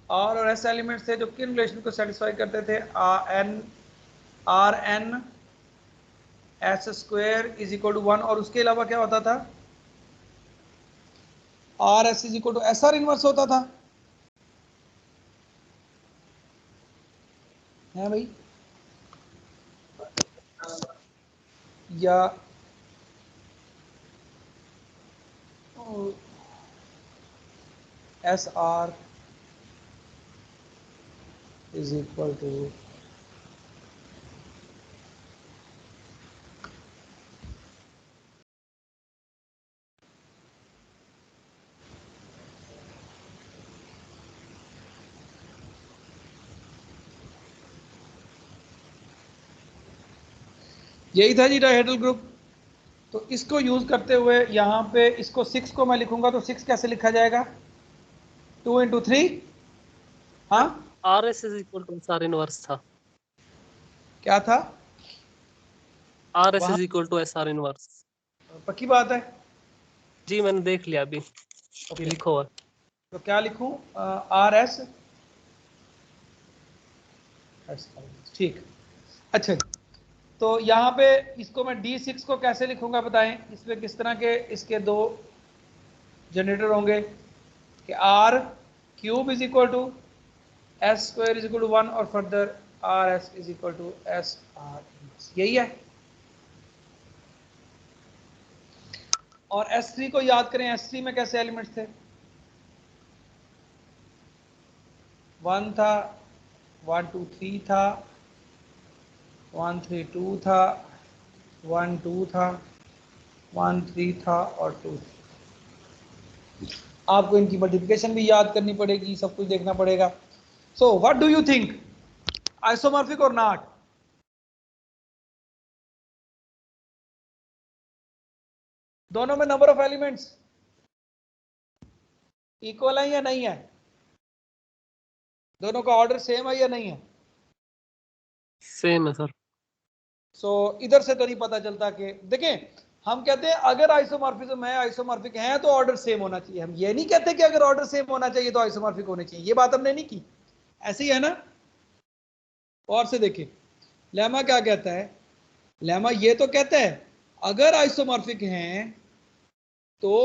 और S एलिमेंट्स थे जो किन रिलेशन को सेटिस्फाई करते थे? R and S square is equal to 1, और उसके अलावा क्या होता था? R S is equal to S R inverse होता था, है भाई? या S R is equal to यही था जी डायहेड्रल ग्रुप। तो इसको यूज करते हुए यहाँ पे इसको 6 को मैं लिखूंगा तो 6 कैसे लिखा जाएगा? 2 into 3, हाँ RS is equal to SR inverse था। क्या था? RS वहाँ is equal to SR inverse. पक्की बात है? जी मैंने देख लिया अभी, ये लिखा हुआ। तो क्या लिखूं? RS, ठीक। अच्छा, तो यहाँ पे इसको मैं D6 को कैसे लिखूंगा बताएं? इसमें किस तरह के इसके दो जनरेटर होंगे कि R cube is equal to S square is equal to 1 और further RS is equal to SR, यही है। और S3 को याद करें, S3 में कैसे एलिमेंट्स थे? 1 था, 1 2 3 था, 1 3 2 था, 1 2 था, 1 3 था और 2। आपको इनकी मल्टीप्लिकेशन भी याद करनी पड़ेगी, सब कुछ देखना पड़ेगा। So what do you think, isomorphic और नॉट? दोनों में नंबर ऑफ एलिमेंट्स इक्वल है या नहीं है? दोनों का ऑर्डर सेम है या नहीं है? सेम है सर। सो इधर से तो नहीं पता चलता कि देखें, हम कहते हैं अगर आइसोमॉर्फिज्म है, आइसोमॉर्फिक है तो ऑर्डर सेम होना चाहिए। हम ये नहीं कहते कि अगर ऑर्डर सेम होना चाहिए तो आइसोमॉर्फिक होने चाहिए, ये बात हमने नहीं की। ऐसे ही है ना? और से देखिए लेमा क्या कहता है, लेमा ये तो कहता है अगर आइसोमॉर्फिक हैं तो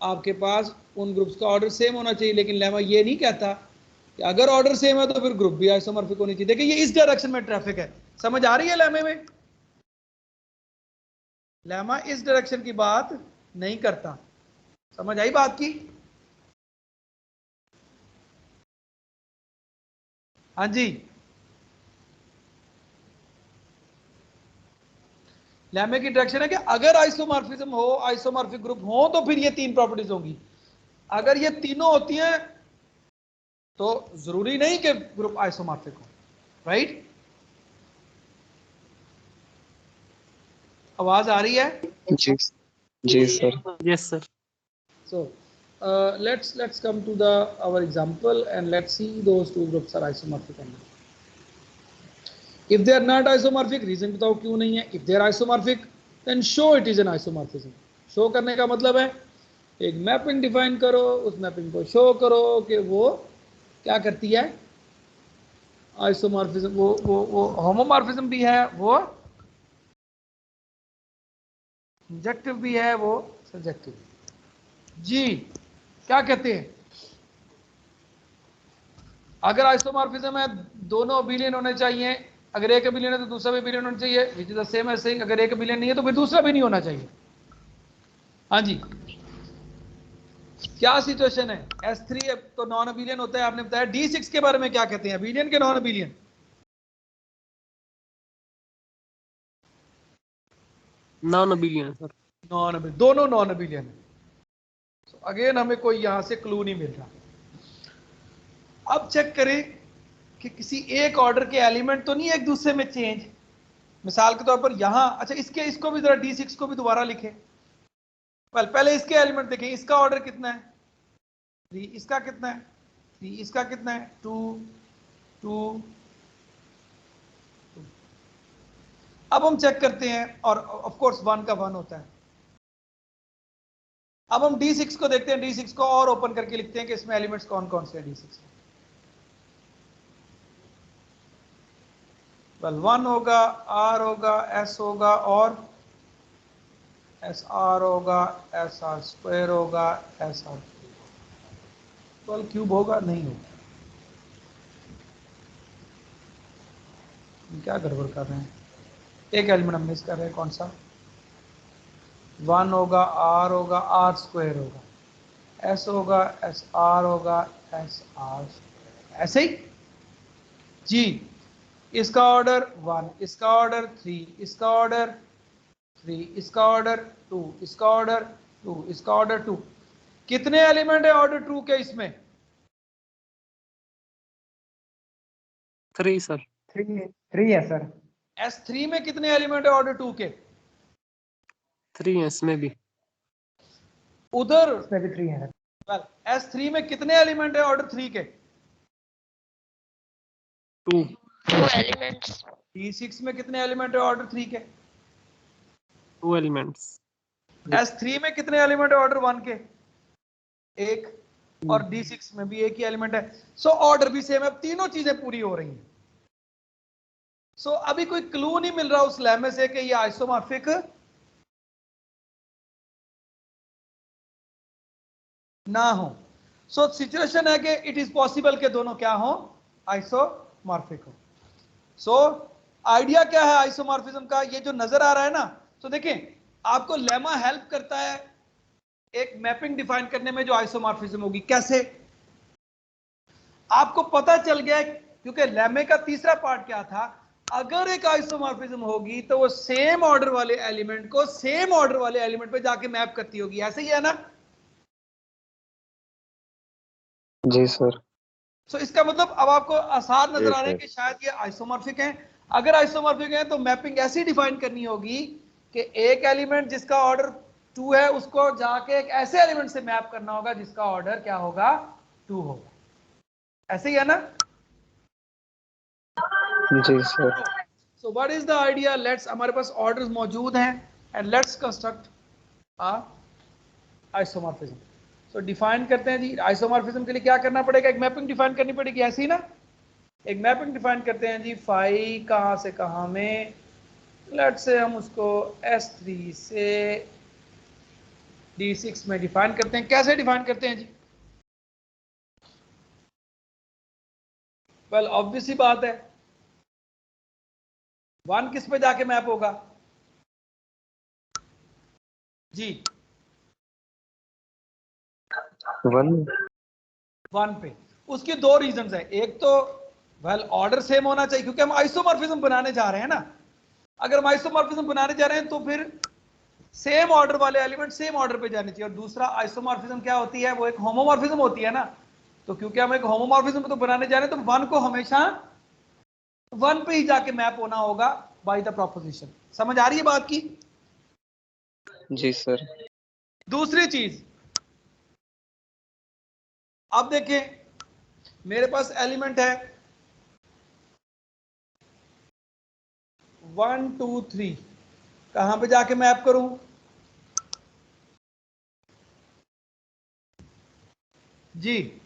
आपके पास उन ग्रुप्स का ऑर्डर सेम होना चाहिए, लेकिन लेमा ये नहीं कहता कि अगर ऑर्डर सेम है तो फिर ग्रुप भी आइसोमॉर्फिक होनी चाहिए। देखिए ये इस डायरेक्शन में ट्रैफिक है, समझ आ रही है लेमे में? लेमा इस डायरेक्शन की बात नहीं करता, समझ आई बात की? हाँ जी, लेमे की डायरेक्शन है कि अगर आइसोमॉर्फिज्म हो, आइसोमॉर्फिक ग्रुप हो तो फिर ये तीन प्रॉपर्टीज होंगी। अगर ये तीनों होती हैं तो जरूरी नहीं कि ग्रुप आइसोमॉर्फिक हो, राइट? आवाज आ रही है? जी जी sir. Yes sir. So let's come to our example and let's see those two groups are isomorphic or not. If they are not isomorphic, reason बताओ क्यों नहीं है? If they are isomorphic, then show it is an isomorphism. Show करने का मतलब है एक mapping define करो, उस मैपिंग को शो करो कि वो क्या करती है, आइसोमॉर्फिज्म, वो होमोमॉर्फिज्म भी है, वो इंजेक्टिव भी है, वो सब्जेक्टिव। जी क्या कहते हैं? अगर आइसोमॉर्फिज्म है दोनों अबिलियन होने चाहिए, अगर एक अबिलियन है तो दूसरा भी अबिलियन होना चाहिए, which is the same as saying अगर एक अबिलियन नहीं है तो फिर दूसरा भी नहीं होना चाहिए। हाँ जी, क्या सिचुएशन है? S3 तो नॉन अबिलियन होता है, आपने बताया। D6 के बारे में क्या कहते हैं, अबिलियन के non abelian? Non abelian sir. Non abelian, दोनों नॉन अबिलियन है। अगेन हमें कोई यहां से क्लू नहीं मिल रहा। अब चेक करें कि किसी एक ऑर्डर के एलिमेंट तो नहीं एक दूसरे में चेंज। मिसाल के तौर पर यहां, अच्छा इसको भी जरा D6 को भी दोबारा लिखें। पहले इसके एलिमेंट देखें, इसका ऑर्डर कितना है? 3, इसका कितना है? 3, इसका कितना है? 2 2। अब हम चेक करते हैं और ऑफ कोर्स 1 का 1 होता है। अब हम D6 को देखते हैं, D6 को और ओपन करके लिखते हैं कि इसमें एलिमेंट्स कौन कौन से हैं D6 में। 1 होगा, R होगा, S होगा और SR होगा, SR स्क्वायर होगा, SR 12 क्यूब होगा, नहीं होगा। क्या गड़बड़ कर रहे हैं? एक एलिमेंट हम मिस कर रहे हैं, कौन सा? 1 होगा, R होगा, R स्क्वायर होगा, S होगा, SR होगा, SR ऐसे ही जी। इसका ऑर्डर 1, इसका ऑर्डर 3, इसका ऑर्डर 3, इसका ऑर्डर 2, इसका ऑर्डर 2, इसका ऑर्डर 2। कितने एलिमेंट है ऑर्डर 2 के इसमें? 3 सर। 3 है सर। S3 में कितने एलिमेंट है ऑर्डर 2 के? 3 है इसमें भी। उधर इसमें भी 3 है। S3 में कितने एलिमेंट है ऑर्डर 3 के? 2 2 एलिमेंट्स। D6 में कितने एलिमेंट है ऑर्डर 3 के? 2 एलिमेंट्स। S3 में कितने एलिमेंट है ऑर्डर 1 के? एक। और D6 में भी एक ही एलिमेंट है। सो ऑर्डर भी सेम है, तीनों चीजें पूरी हो रही हैं। सो अभी कोई क्लू नहीं मिल रहा उस लेमे से कि ये आइसोमॉर्फिक ना हो। सो सिचुएशन है कि इट इज पॉसिबल कि दोनों क्या हो? आइसोमॉर्फिक हो। सो आइडिया क्या है आइसोमॉर्फिज्म का? ये जो नजर आ रहा है ना, तो देखें आपको लेमा हेल्प करता है एक मैपिंग डिफाइन करने में जो आइसोमॉर्फिज्म होगी। कैसे? आपको पता चल गया क्योंकि लेमे का तीसरा पार्ट क्या था? अगर एक आइसोमॉर्फिज्म होगी तो वो सेम ऑर्डर वाले एलिमेंट को सेम ऑर्डर वाले एलिमेंट पे जाके मैप करती होगी। ऐसे ही है ना? जी सर। सो इसका मतलब अब आपको आसार नजर Yes, आ रहे हैं sir. कि शायद ये आइसोमॉर्फिक हैं। अगर आइसोमॉर्फिक हैं तो मैपिंग ऐसी डिफाइन करनी होगी कि एक एलिमेंट जिसका ऑर्डर 2 है उसको जाके एक ऐसे एलिमेंट से मैप करना होगा जिसका ऑर्डर क्या होगा? 2 होगा। ऐसे ही है ना? जी sir. So what is the idea? Let's, हमारे पास ऑर्डर्स मौजूद हैं and let's construct a isomorphism. So define करते हैं जी। आइसोमॉर्फिज्म के लिए क्या करना पड़ेगा? एक मैपिंग डिफाइन करनी पड़ेगी, ऐसे ही ना? एक मैपिंग डिफाइन करते हैं जी। फाई कहां से कहां में, लेट से हम उसको S3 से D6 में डिफाइन करते हैं। कैसे डिफाइन करते हैं जी? वेल ऑब्वियस ही बात है, 1 किस पे जाके मैप होगा जी? 1 पे। उसके दो रीजंस है। एक तो वेल ऑर्डर सेम होना चाहिए क्योंकि हम आइसोमॉर्फिज्म बनाने जा रहे हैं ना। अगर हम आइसोमॉर्फिज्म बनाने जा रहे हैं तो फिर सेम ऑर्डर वाले एलिमेंट सेम ऑर्डर पे जाने चाहिए। और दूसरा आइसोमॉर्फिज्म क्या होती है? वो एक होमोमॉर्फिज्म होती है ना। तो क्योंकि हम एक होमोमॉर्फिज्म तो बनाने जा रहे हैं तो 1 को हमेशा 1 पे ही जाके मैप होना होगा बाय द प्रोपोजिशन। समझ आ रही है बात की? जी सर। दूसरी चीज, अब देखें मेरे पास एलिमेंट है 1 2 3, कहां पे जाके मैप करूं? जी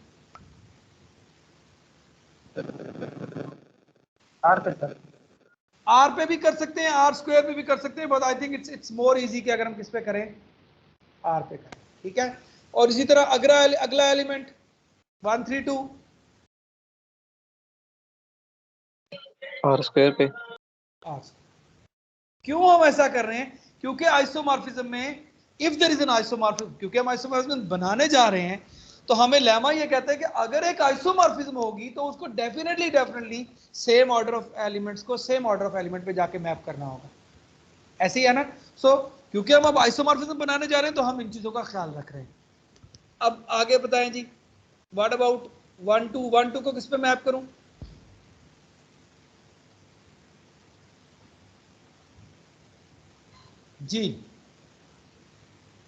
आर पे सर। आर पे भी कर सकते हैं, आर स्क्वायर पे भी कर सकते हैं, but I think it's more easy कि अगर हम किस पे करें? आर पे करें। ठीक है। और इसी तरह अगला एलिमेंट 1 3 2 आर स्क्वायर पे। आर। क्यों हम ऐसा कर रहे हैं? क्योंकि आइसोमॉर्फिज्म में if there is an isomorphism, क्योंकि हम आइसोमॉर्फिज्म बनाने जा रहे हैं तो हमें लेमा ये कहता है कि अगर एक आइसोमॉर्फिज्म होगी तो उसको definitely same order of elements को सेम ऑर्डर ऑफ एलिमेंट पे जाके मैप करना होगा। ऐसे ही है ना? सो क्योंकि हम अब आइसोमॉर्फिज्म बनाने जा रहे हैं तो हम इन चीजों का ख्याल रख रहे हैं। अब आगे बताएं जी। व्हाट अबाउट 1 2 1 2 को किस पे मैप करूं? जी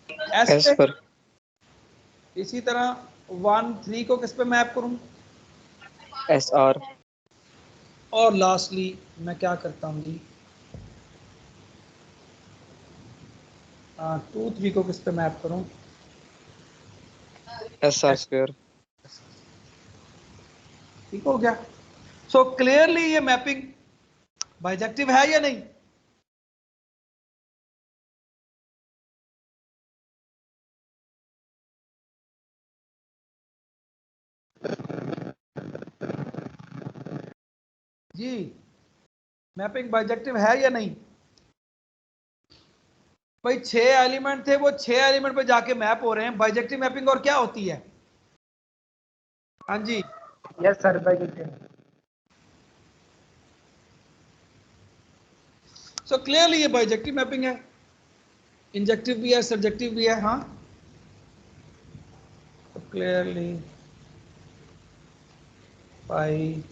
एस एस पे। पर। इसी तरह 1 3 को किस पे मैप करूं? S R. और लास्टली मैं क्या करता हूं जी? 2 3 को किस पे मैप करूं? S R square. ठीक हो गया। सो क्लियरली ये मैपिंग बाइजेक्टिव है या नहीं? जी मैपिंग बाइजेक्टिव है या नहीं? भाई 6 एलिमेंट थे, वो 6 एलिमेंट पे जाके मैप हो रहे हैं। बाइजेक्टिव मैपिंग और क्या होती है? हाँ जी yes sir bijective. So clearly ये बाइजेक्टिव मैपिंग है। इंजेक्टिव भी है, सब्जेक्टिव भी है। हाँ तो क्लियरली बाई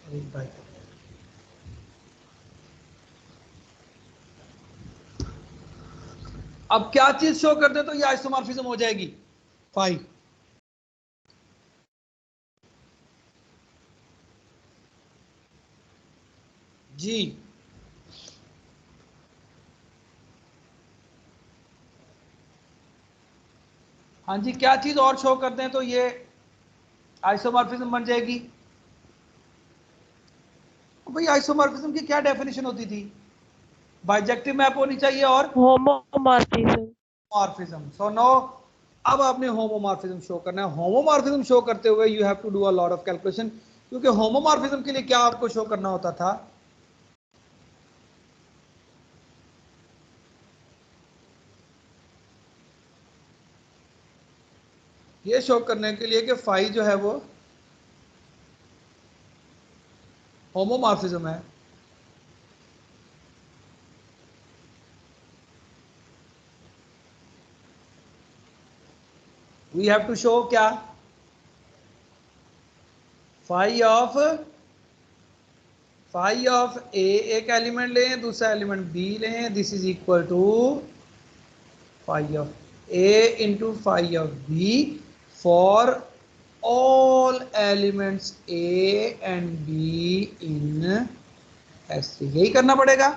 रीड बाय। अब क्या चीज शो कर दे तो ये आइसोमॉर्फिज्म हो जाएगी 5। जी हाँ जी, क्या चीज और शो कर दें तो ये आइसोमॉर्फिज्म बन जाएगी? भाई आइसोमॉर्फिज्म की क्या डेफिनेशन होती थी? बाइजेक्टिव मैप होनी चाहिए और होमोमॉर्फिज्म। मॉर्फिज्म। सो नो, अब आपने होमोमॉर्फिज्म शो करना है। होमोमॉर्फिज्म शो करते हुए you have to do a lot of calculation, क्योंकि होमोमॉर्फिज्म के लिए क्या आपको शो करना होता था? ये शो करने के लिए कि फाई जो है वो होमोमॉर्फिज्म है। वी हैव टू शो क्या? फाई ऑफ ए एक एलिमेंट लें, दूसरा एलिमेंट बी लें, this is equal to phi of A into phi of B for all elements A and B in S3। यही करना पड़ेगा।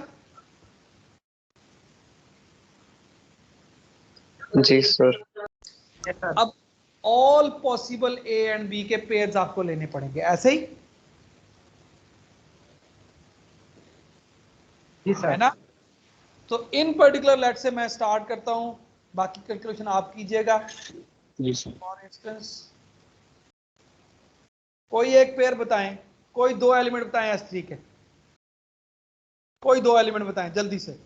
जी सर। अब all possible A and B के पेयर्स आपको लेने पड़ेंगे, ऐसे ही जी है सर। ना? तो इन पर्टिकुलर लेट से मैं स्टार्ट करता हूं, बाकी कैलकुलेशन आप कीजिएगा। जी सर। फॉर इंस्टेंस कोई एक पेयर बताएं, कोई दो एलिमेंट बताएं S3 के, कोई दो एलिमेंट बताएं जल्दी से।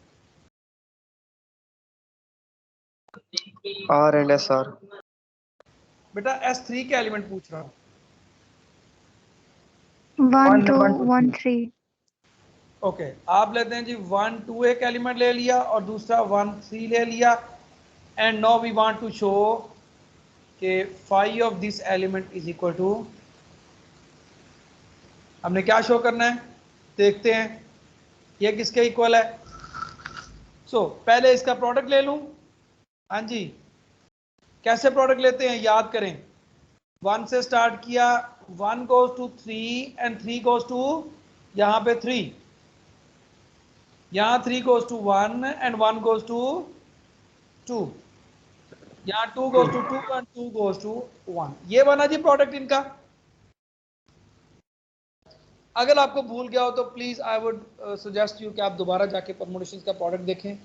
R and SR। बेटा S3 के एलिमेंट पूछ रहा हूं। 1 2 1 3। ओके, आप लेते हैं जी 1 2 एक एलिमेंट ले लिया और दूसरा 1 3 ले लिया, and now we want to show कि phi of this element is equal to, हमने क्या शो करना है देखते हैं, ये किसके इक्वल है। सो पहले इसका प्रोडक्ट ले लूं। हाँ जी, कैसे प्रोडक्ट लेते हैं याद करें। 1 से स्टार्ट किया, 1 goes to 3 and 3 goes to, यहां पे 3, यहां 3 goes to 1 and 1 goes to 2, यहां 2 goes to 2 and 2 goes to 1। ये बना जी प्रोडक्ट इनका। अगर आपको भूल गया हो तो please I would suggest you कि आप दोबारा जाके परमुटेशंस का प्रोडक्ट देखें,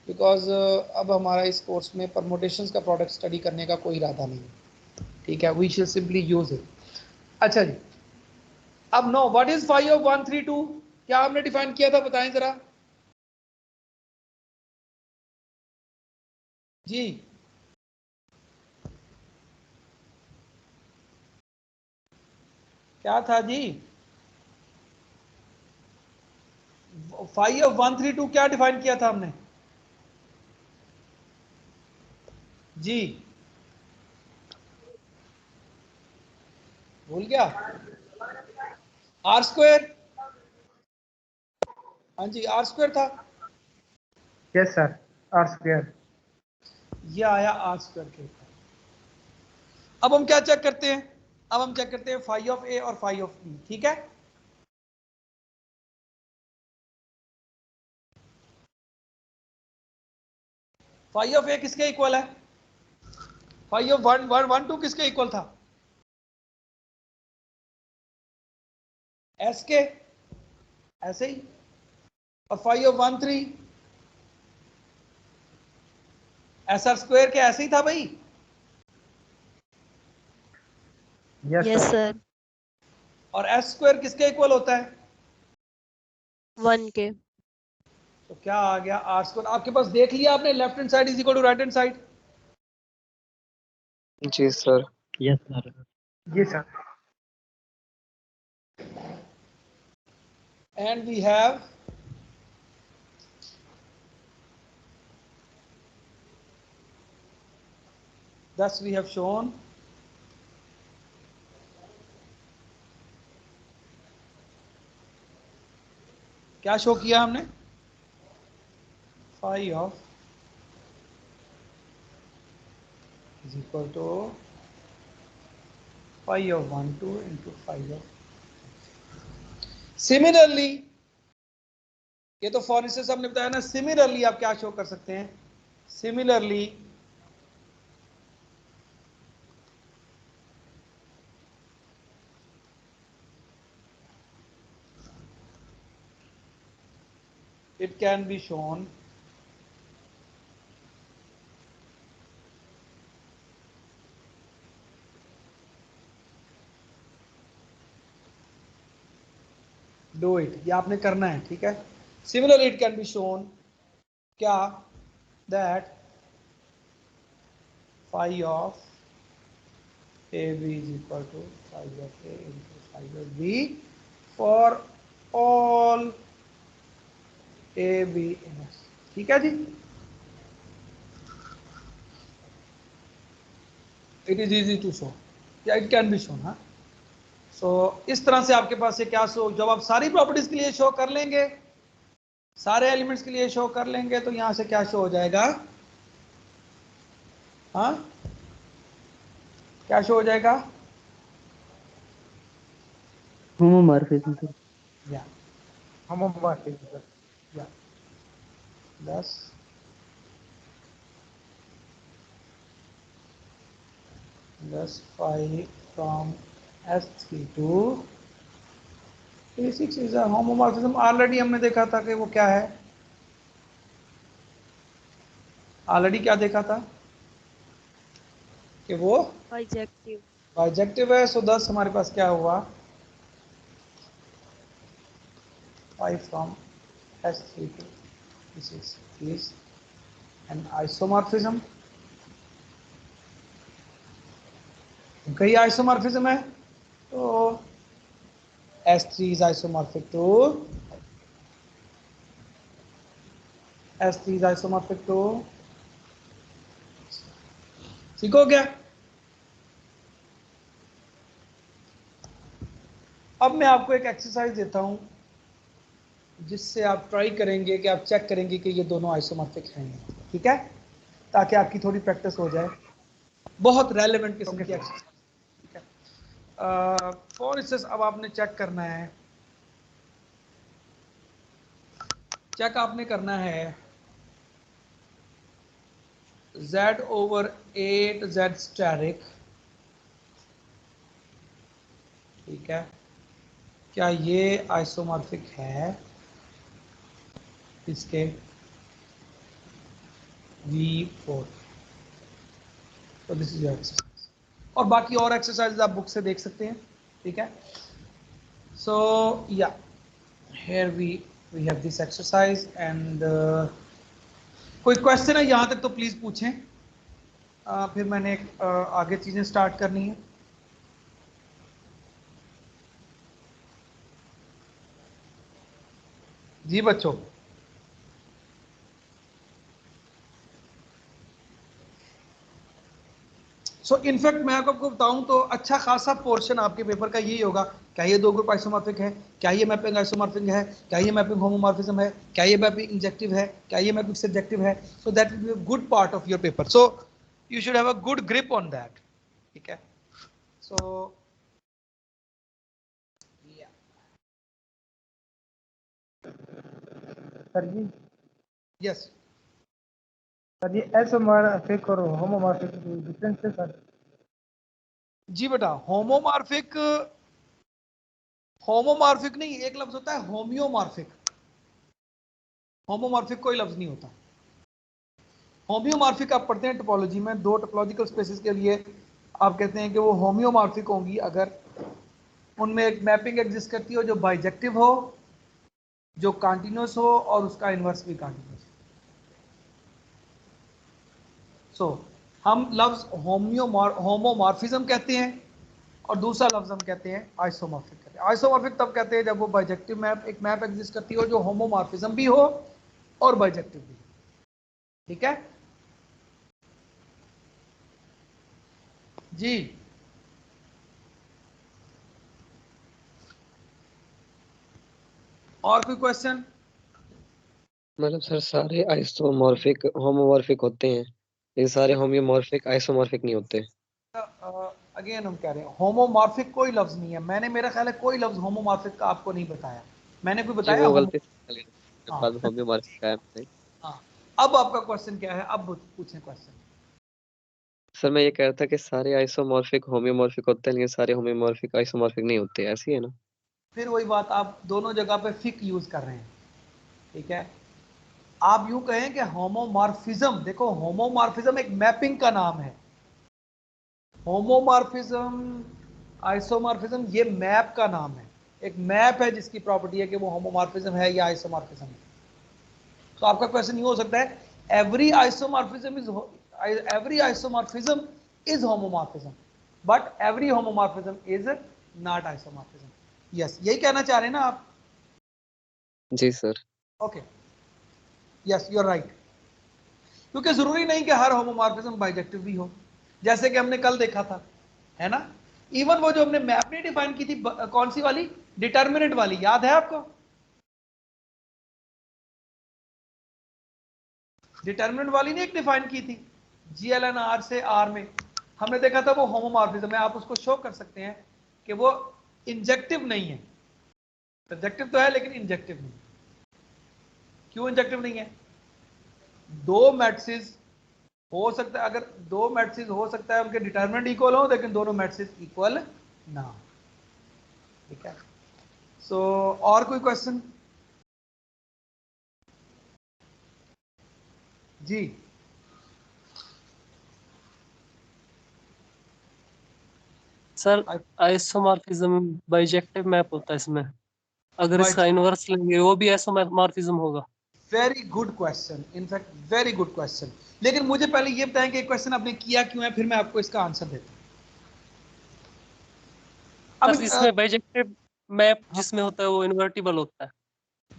बिकॉज अब हमारा इस कोर्स में परमुटेशंस का प्रोडक्ट स्टडी करने का कोई इरादा नहीं है, ठीक है। We should simply use it. अच्छा जी, अब no, what is phi of 1 3 2? क्या हमने डिफाइन किया था, बताएं जरा जी। क्या था जी? फाई ऑफ 1 3 2 क्या डिफाइन किया था हमने जी? भूल गया? R square. हाँ जी, आर स्क्वायर था। Yes sir, R square. ये आया आर स्क्वायर के ऊपर। अब हम क्या चेक करते हैं? अब हम चेक करते हैं फाई ऑफ ए और फाई ऑफ बी, ठीक है। फाई ऑफ ए किसके इक्वल है? फाई ऑफ 1 1 1 2 किसके इक्वल था? एस के, ऐसे ही। और phi of 1 3 S R square के ऐसे ही था भाई। Yes sir. और एस स्क्वायर किसके इक्वल होता है? 1 के। तो क्या आ गया आर स्क्वायर। आपके पास देख लिया आपने, left hand side is equal to right hand side. जी सर। Yes sir. जी sir. And we have thus we have shown क्या शो किया हमने, phi of is equal to phi of 1 2 into phi of. Similarly, ये तो for instance हमने बताया ना, सिमिलरली आप क्या शो कर सकते हैं, similarly it can be shown do it, ये आपने करना है, ठीक है। Similarly it can be shown क्या, that phi of AB is equal to phi of A into phi of B for all A B in S, ठीक है जी। It is easy to show, या it can be shown, हाँ। सो इस तरह से आपके पास ये क्या शो, जब आप सारी प्रॉपर्टीज के लिए शो कर लेंगे, सारे एलिमेंट्स के लिए शो कर लेंगे, तो यहां से क्या शो हो जाएगा, हाँ क्या शो हो जाएगा, होमोमॉर्फिज्म सर। या होमोमॉर्फिज्म सर। या 10 5 from S3 to T6 is a homomorphism। Already हमने देखा था कि वो क्या है, ऑलरेडी क्या देखा था कि वो बाइजेक्टिव। बाइजेक्टिव है। सो 10 हमारे पास क्या हुआ, 5 from S3 to T6 is an isomorphism। कई आइसोमॉर्फिज्म है, तो S3 is isomorphic to S3 is isomorphic to, ठीक हो गया। अब मैं आपको एक एक्सरसाइज देता हूं जिससे आप ट्राई करेंगे कि आप चेक करेंगे कि ये दोनों आइसोमॉर्फिक हैं, ठीक है, ताकि आपकी थोड़ी प्रैक्टिस हो जाए। बहुत रेलेवेंट किस्म की एक्सरसाइज, ठीक है। फॉर इंस्टेंस अब आपने चेक करना है, चेक आपने करना है Z over 8 Z स्टेरिक, ठीक है, क्या ये आइसोमॉर्फिक है इसके V4। तो दिस इज योर एक्सरसाइज, और बाकी और एक्सरसाइज आप बुक से देख सकते हैं, ठीक है। सो या here we have this exercise and कोई क्वेश्चन है यहाँ तक तो प्लीज पूछें, फिर मैंने आगे चीजें स्टार्ट करनी है। जी बच्चों, सो इनफैक्ट मैं आपको बताऊं तो अच्छा खासा पोर्शन आपके पेपर का यही होगा, क्या ये दो ग्रुप आइसोमॉर्फिक है, क्या ये मैपिंग आइसोमॉर्फिक है, क्या ये मैपिंग होमोमॉर्फिज्म है, क्या ये मैपिंग इंजेक्टिव है, क्या ये मैपिंग सब्जेक्टिव है। So that will be a good part of your paper, so you should have a good grip on that, ठीक है। सो सर जी, यस, सर ये एसोमॉर्फिक और होमोमॉर्फिक डिफरेंस है सर। जी बेटा, होमोमॉर्फिक, होमोमॉर्फिक नहीं, एक लफ्ज होता है होम्योमॉर्फिक, होमोमॉर्फिक कोई लफ्ज नहीं होता। होम्योमॉर्फिक आप पढ़ते हैं टोपोलॉजी में, दो टोपोलॉजिकल स्पेसेस के लिए आप कहते हैं कि वो होम्योमॉर्फिक होंगी अगर उनमें एक मैपिंग एग्जिस्ट करती हो जो बाइजेक्टिव हो, जो कंटीन्यूअस हो और उसका इनवर्स भी कंटीन्यूअस हो। सो हम लफ्ज होमोमॉर्फिज्म कहते हैं और दूसरा लफ्ज हम कहते हैं आइसोमॉर्फिक कहते हैं। आइसोमॉर्फिक तब कहते हैं जब वो बाइजेक्टिव मैप, एक मैप एग्जिस्ट करती हो जो होमोमॉर्फिज्म भी हो और बाइजेक्टिव भी, ठीक है जी। और कोई क्वेश्चन? मतलब सर सारे आइसोमॉर्फिक होमोमॉर्फिक होते हैं, ये सारे होम्योमॉर्फिक आइसोमॉर्फिक नहीं होते। अगेन हम कह रहे हैं होमोमॉर्फिक कोई लफ्ज नहीं है, मैंने मेरा ख्याल है कोई लफ्ज होमोमॉर्फिक का आपको नहीं बताया, मैंने कोई जी बताया वो होमो। गलती से मेरे हाँ पास होम्योमॉर्फिक है नहीं। हाँ, अब आपका क्वेश्चन क्या है, अब पूछें क्वेश्चन। सर मैं ये कह रहा था कि सारे आइसोमॉर्फिक होम्योमॉर्फिक होते हैं लेकिन सारे होम्योमॉर्फिक आइसोमॉर्फिक नहीं होते, ऐसी है ना? फिर वही बात, आप दोनों जगह पे फिक यूज कर रहे हैं, ठीक है। आप यूं कहें कि होमोमॉर्फिज्म, देखो होमोमॉर्फिज्म एक मैपिंग का नाम है, होमोमॉर्फिज्म आइसोमॉर्फिज्म ये मैप का नाम है, एक मैप है जिसकी प्रॉपर्टी है कि वो होमोमॉर्फिज्म है या आइसोमॉर्फिज्म है। तो आपका क्वेश्चन ये हो सकता है, every isomorphism is homomorphism but every homomorphism is not isomorphism. Yes, यही कहना चाह रहे हैं ना आप? जी sir. Okay, yes you are right, क्योंकि जरूरी नहीं कि हर होमोमॉर्फिज्म बाइजेक्टिव भी हो, जैसे कि हमने कल देखा था, है ना। इवन वो जो हमने मैप नहीं डिफाइन की थी, कौन सी वाली, डिटर्मिनेंट वाली, याद है आपको? डिटर्मिनेंट वाली ने एक डिफाइन की थी GLN-R से R में, हमने देखा था वो होमोमॉर्फिज्म है। आप उसको शो कर सकते हैं कि वो इंजेक्टिव नहीं है, सब्जेक्टिव तो है लेकिन इंजेक्टिव नहीं। क्यों इंजेक्टिव नहीं है? दो मैट्रिसेस हो सकता है, अगर दो मैट्रिसेस हो सकता है उनके डिटरमिनेंट इक्वल हो लेकिन दोनों मैट्रिसेस इक्वल ना हो, ठीक है। सो और कोई क्वेश्चन? जी सर आइसोमॉर्फिज्म बाइजेक्टिव मैप होता है इसमें, अगर इसका इनवर्स लेंगे वो भी आइसोमॉर्फिज्म होगा। Very good question, in fact very good question. लेकिन मुझे पहले ये बताएं कि क्वेश्चन आपने किया क्यों है, फिर मैं आपको इसका आंसर देता हूं। सर इसमें बाइजेक्टिव मैप जिसमें होता है वो इन्वर्टिबल होता है।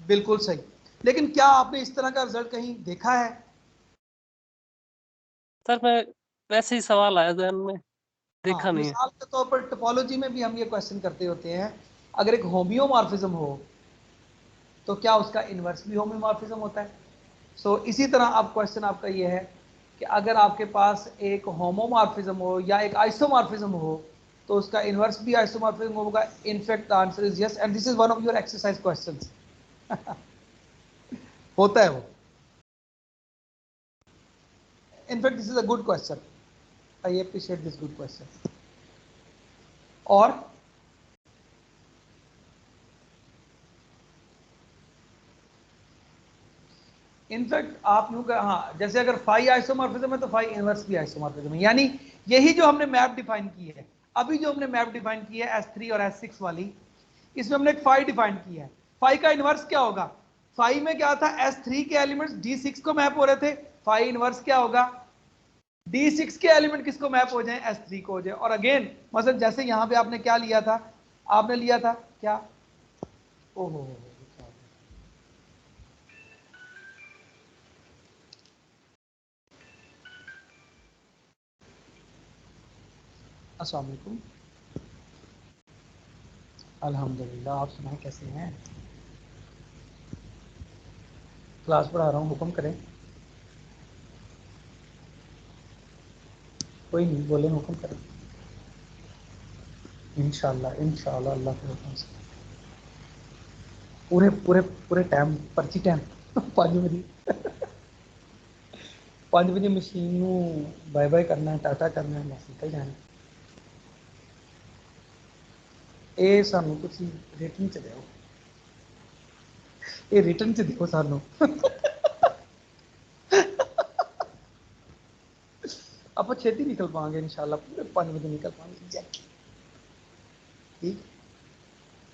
बिल्कुल सही, लेकिन क्या आपने इस तरह का रिजल्ट कहीं देखा है? सर मैं वैसे ही सवाल आया ध्यान में, हाँ, देखा नहीं है। मिसाल के तौर पर टोपोलॉजी में भी हम ये क्वेश्चन करते होते हैं, अगर एक होम्योमॉर्फिज्म हो तो क्या उसका इनवर्स भी होम्योमॉर्फिज्म होता है? सो इसी तरह अब क्वेश्चन आपका ये है कि अगर आपके पास एक होमोमॉर्फिज्म हो या एक आइसोमॉर्फिज्म हो तो उसका इनवर्स भी आइसोमॉर्फिज्म होगा। In fact the answer is yes, and this is one of your exercise questions. होता है वो। In fact this is a good question, I appreciate this good question. और इनफैक्ट आप यूं कर, हाँ, जैसे अगर फाई आइसोमॉर्फिज्म है तो फाई इनवर्स भी आइसोमॉर्फिज्म है, यानी यही जो हमने मैप डिफाइन की है, अभी जो हमने मैप डिफाइन की है S3 और S6 वाली, इसमें हमने एक फाई डिफाइन किया है। फाई का इनवर्स क्या होगा? फाई में क्या था, S3 के एलिमेंट्स D6 को मैप हो रहे थे, फाई इनवर्स क्या होगा, D6 के एलिमेंट किसको मैप हो जाए, S3 को हो जाए। और अगेन मतलब जैसे यहां पे आपने क्या लिया था, आपने लिया था क्या, ओहो, अस्सलाम वालेकुम, अल्हम्दुलिल्लाह, आप सुनाएं कैसे हैं? क्लास पढ़ा रहा हूँ, हुक्म करें। कोई नहीं, बोले हुक्म करें। इंशाल्लाह इंशाल्लाह अल्लाह के हुक्म से पूरे पूरे पूरे टाइम पर्ची टाइम 5 बजे 5 बजे मशीन बाय बाय करना है, टाटा करना है, बस निकल जाना। ਇਹ ਸਾਨੂੰ ਤੁਸੀਂ ਰਿਟਨ ਚ ਦਿਓ, ਇਹ ਰਿਟਨ ਚ ਦਿਓ ਸਾਨੂੰ। ਆਪਾਂ ਛੇਤੀ ਨਿਕਲ ਪਾਵਾਂਗੇ इंशाल्लाह, पूरे 5 बजे निकल पाएंगे एग्जैक्टली, ठीक,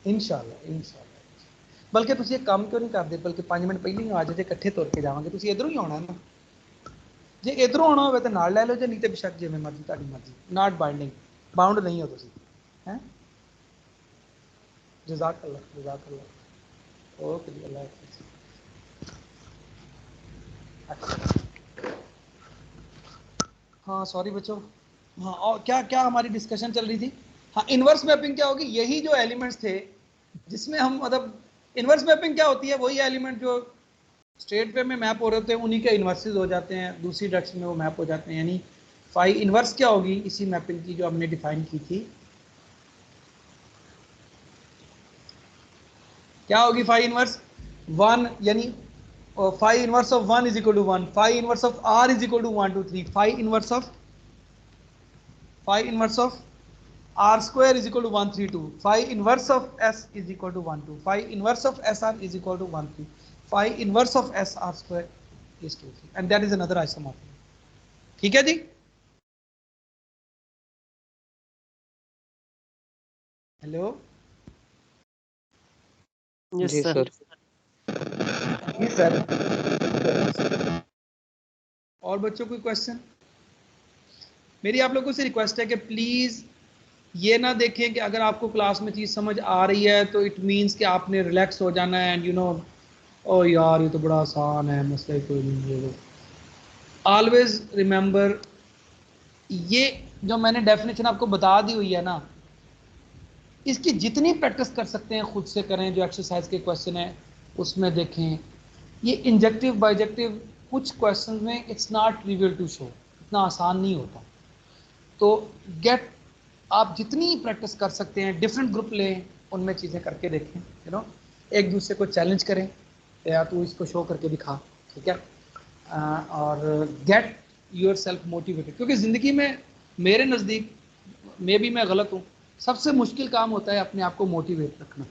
इंशाल्लाह इंशाल्लाह। बल्कि ਤੁਸੀਂ ਇਹ ਕੰਮ क्यों नहीं करते, बल्कि 5 मिनट पहले ही आ जाओ, इकट्ठे तुर के जावांगे। ਤੁਸੀਂ इधरों ही आना ना, जे इधरों आना हो तो नाल ले लो, जे नहीं तो बेशक जिवें मर्जी, ਤੁਹਾਡੀ मर्जी, नॉट बाइंडिंग, बाउंड नहीं हो ਤੁਸੀਂ, हैं। जज़ाकल्लाह जज़ाकल्लाह, ओके जी, अल्लाह हाफ़िज़। हाँ सॉरी बच्चों, हाँ और क्या क्या हमारी डिस्कशन चल रही थी? हाँ, इनवर्स मैपिंग क्या होगी, यही जो एलिमेंट्स थे जिसमें हम मतलब, इनवर्स मैपिंग क्या होती है, वही एलिमेंट जो स्ट्रेट वे में मैप हो रहे होते हैं उन्हीं के इन्वर्सेस हो जाते हैं, दूसरी डायरेक्शन में वो मैप हो जाते हैं। यानी फाई इन्वर्स क्या होगी इसी मैपिंग की जो हमने डिफाइन की थी, क्या होगी फाई इन्वर्स 1, यानी phi inverse of 1 is equal to 1, phi inverse of r is equal to 1 2 3, phi inverse of r square is equal to 1 3 2, phi inverse of s is equal to 1 2, phi inverse of sr is equal to 1 3, phi inverse of sr square is 2 3, and that is another isomorphism. ठीक है जी? Hello yes जी sir. Sir. जी sir. और बच्चों कोई question? मेरी आप लोगों से रिक्वेस्ट है कि प्लीज ये ना देखें कि अगर आपको क्लास में चीज़ समझ आ रही है तो इट मीन्स कि आपने रिलैक्स हो जाना है एंड यू नो ओ यार ये तो बड़ा आसान है, मसला ही कोई नहीं है। ऑलवेज रिमेंबर, ये जो मैंने डेफिनेशन आपको बता दी हुई है ना, इसकी जितनी प्रैक्टिस कर सकते हैं खुद से करें। जो एक्सरसाइज के क्वेश्चन है उसमें देखें, ये इंजेक्टिव बाइजेक्टिव कुछ क्वेश्चन में it's not trivial to show, इतना आसान नहीं होता। तो गेट, आप जितनी प्रैक्टिस कर सकते हैं, डिफरेंट ग्रुप लें, उनमें चीज़ें करके देखें, यू नो, एक दूसरे को चैलेंज करें, या तू इसको शो करके दिखा, ठीक है? और गेट योर सेल्फ मोटिवेटेड, क्योंकि ज़िंदगी में मेरे नज़दीक, में भी मैं गलत हूँ, सबसे मुश्किल काम होता है अपने आप को मोटिवेट रखना।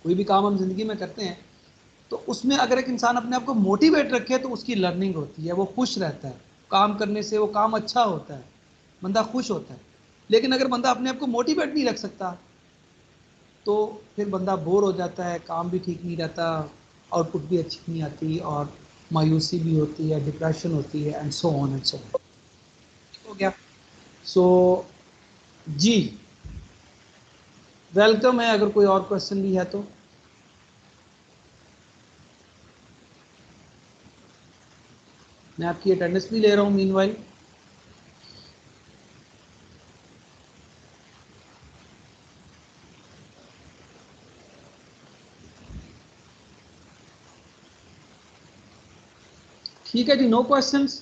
कोई भी काम हम जिंदगी में करते हैं तो उसमें अगर एक इंसान अपने आप को मोटिवेट रखे तो उसकी लर्निंग होती है, वो खुश रहता है, काम करने से वो काम अच्छा होता है, बंदा खुश होता है। लेकिन अगर बंदा अपने आप को मोटिवेट नहीं रख सकता तो फिर बंदा बोर हो जाता है, काम भी ठीक नहीं रहता, आउटपुट भी अच्छी नहीं आती, और मायूसी भी होती है, डिप्रेशन होती है, and so on and so on. हो गया? सो जी, वेलकम है। अगर कोई और क्वेश्चन भी है तो मैं आपकी अटेंडेंस भी ले रहा हूँ मीनवाइल। ठीक है जी, no questions?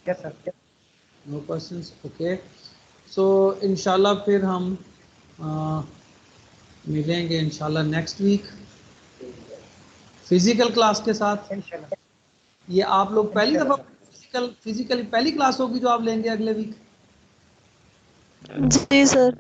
Yes sir. No questions, okay. So इंशाल्लाह फिर हम मिलेंगे इंशाल्लाह नेक्स्ट वीक फिजिकल क्लास के साथ। इंशाल्लाह। ये आप लोग पहली दफ़ा इंशाल्लाह। फिजिकली पहली क्लास होगी जो आप लेंगे अगले वीक? जी सर।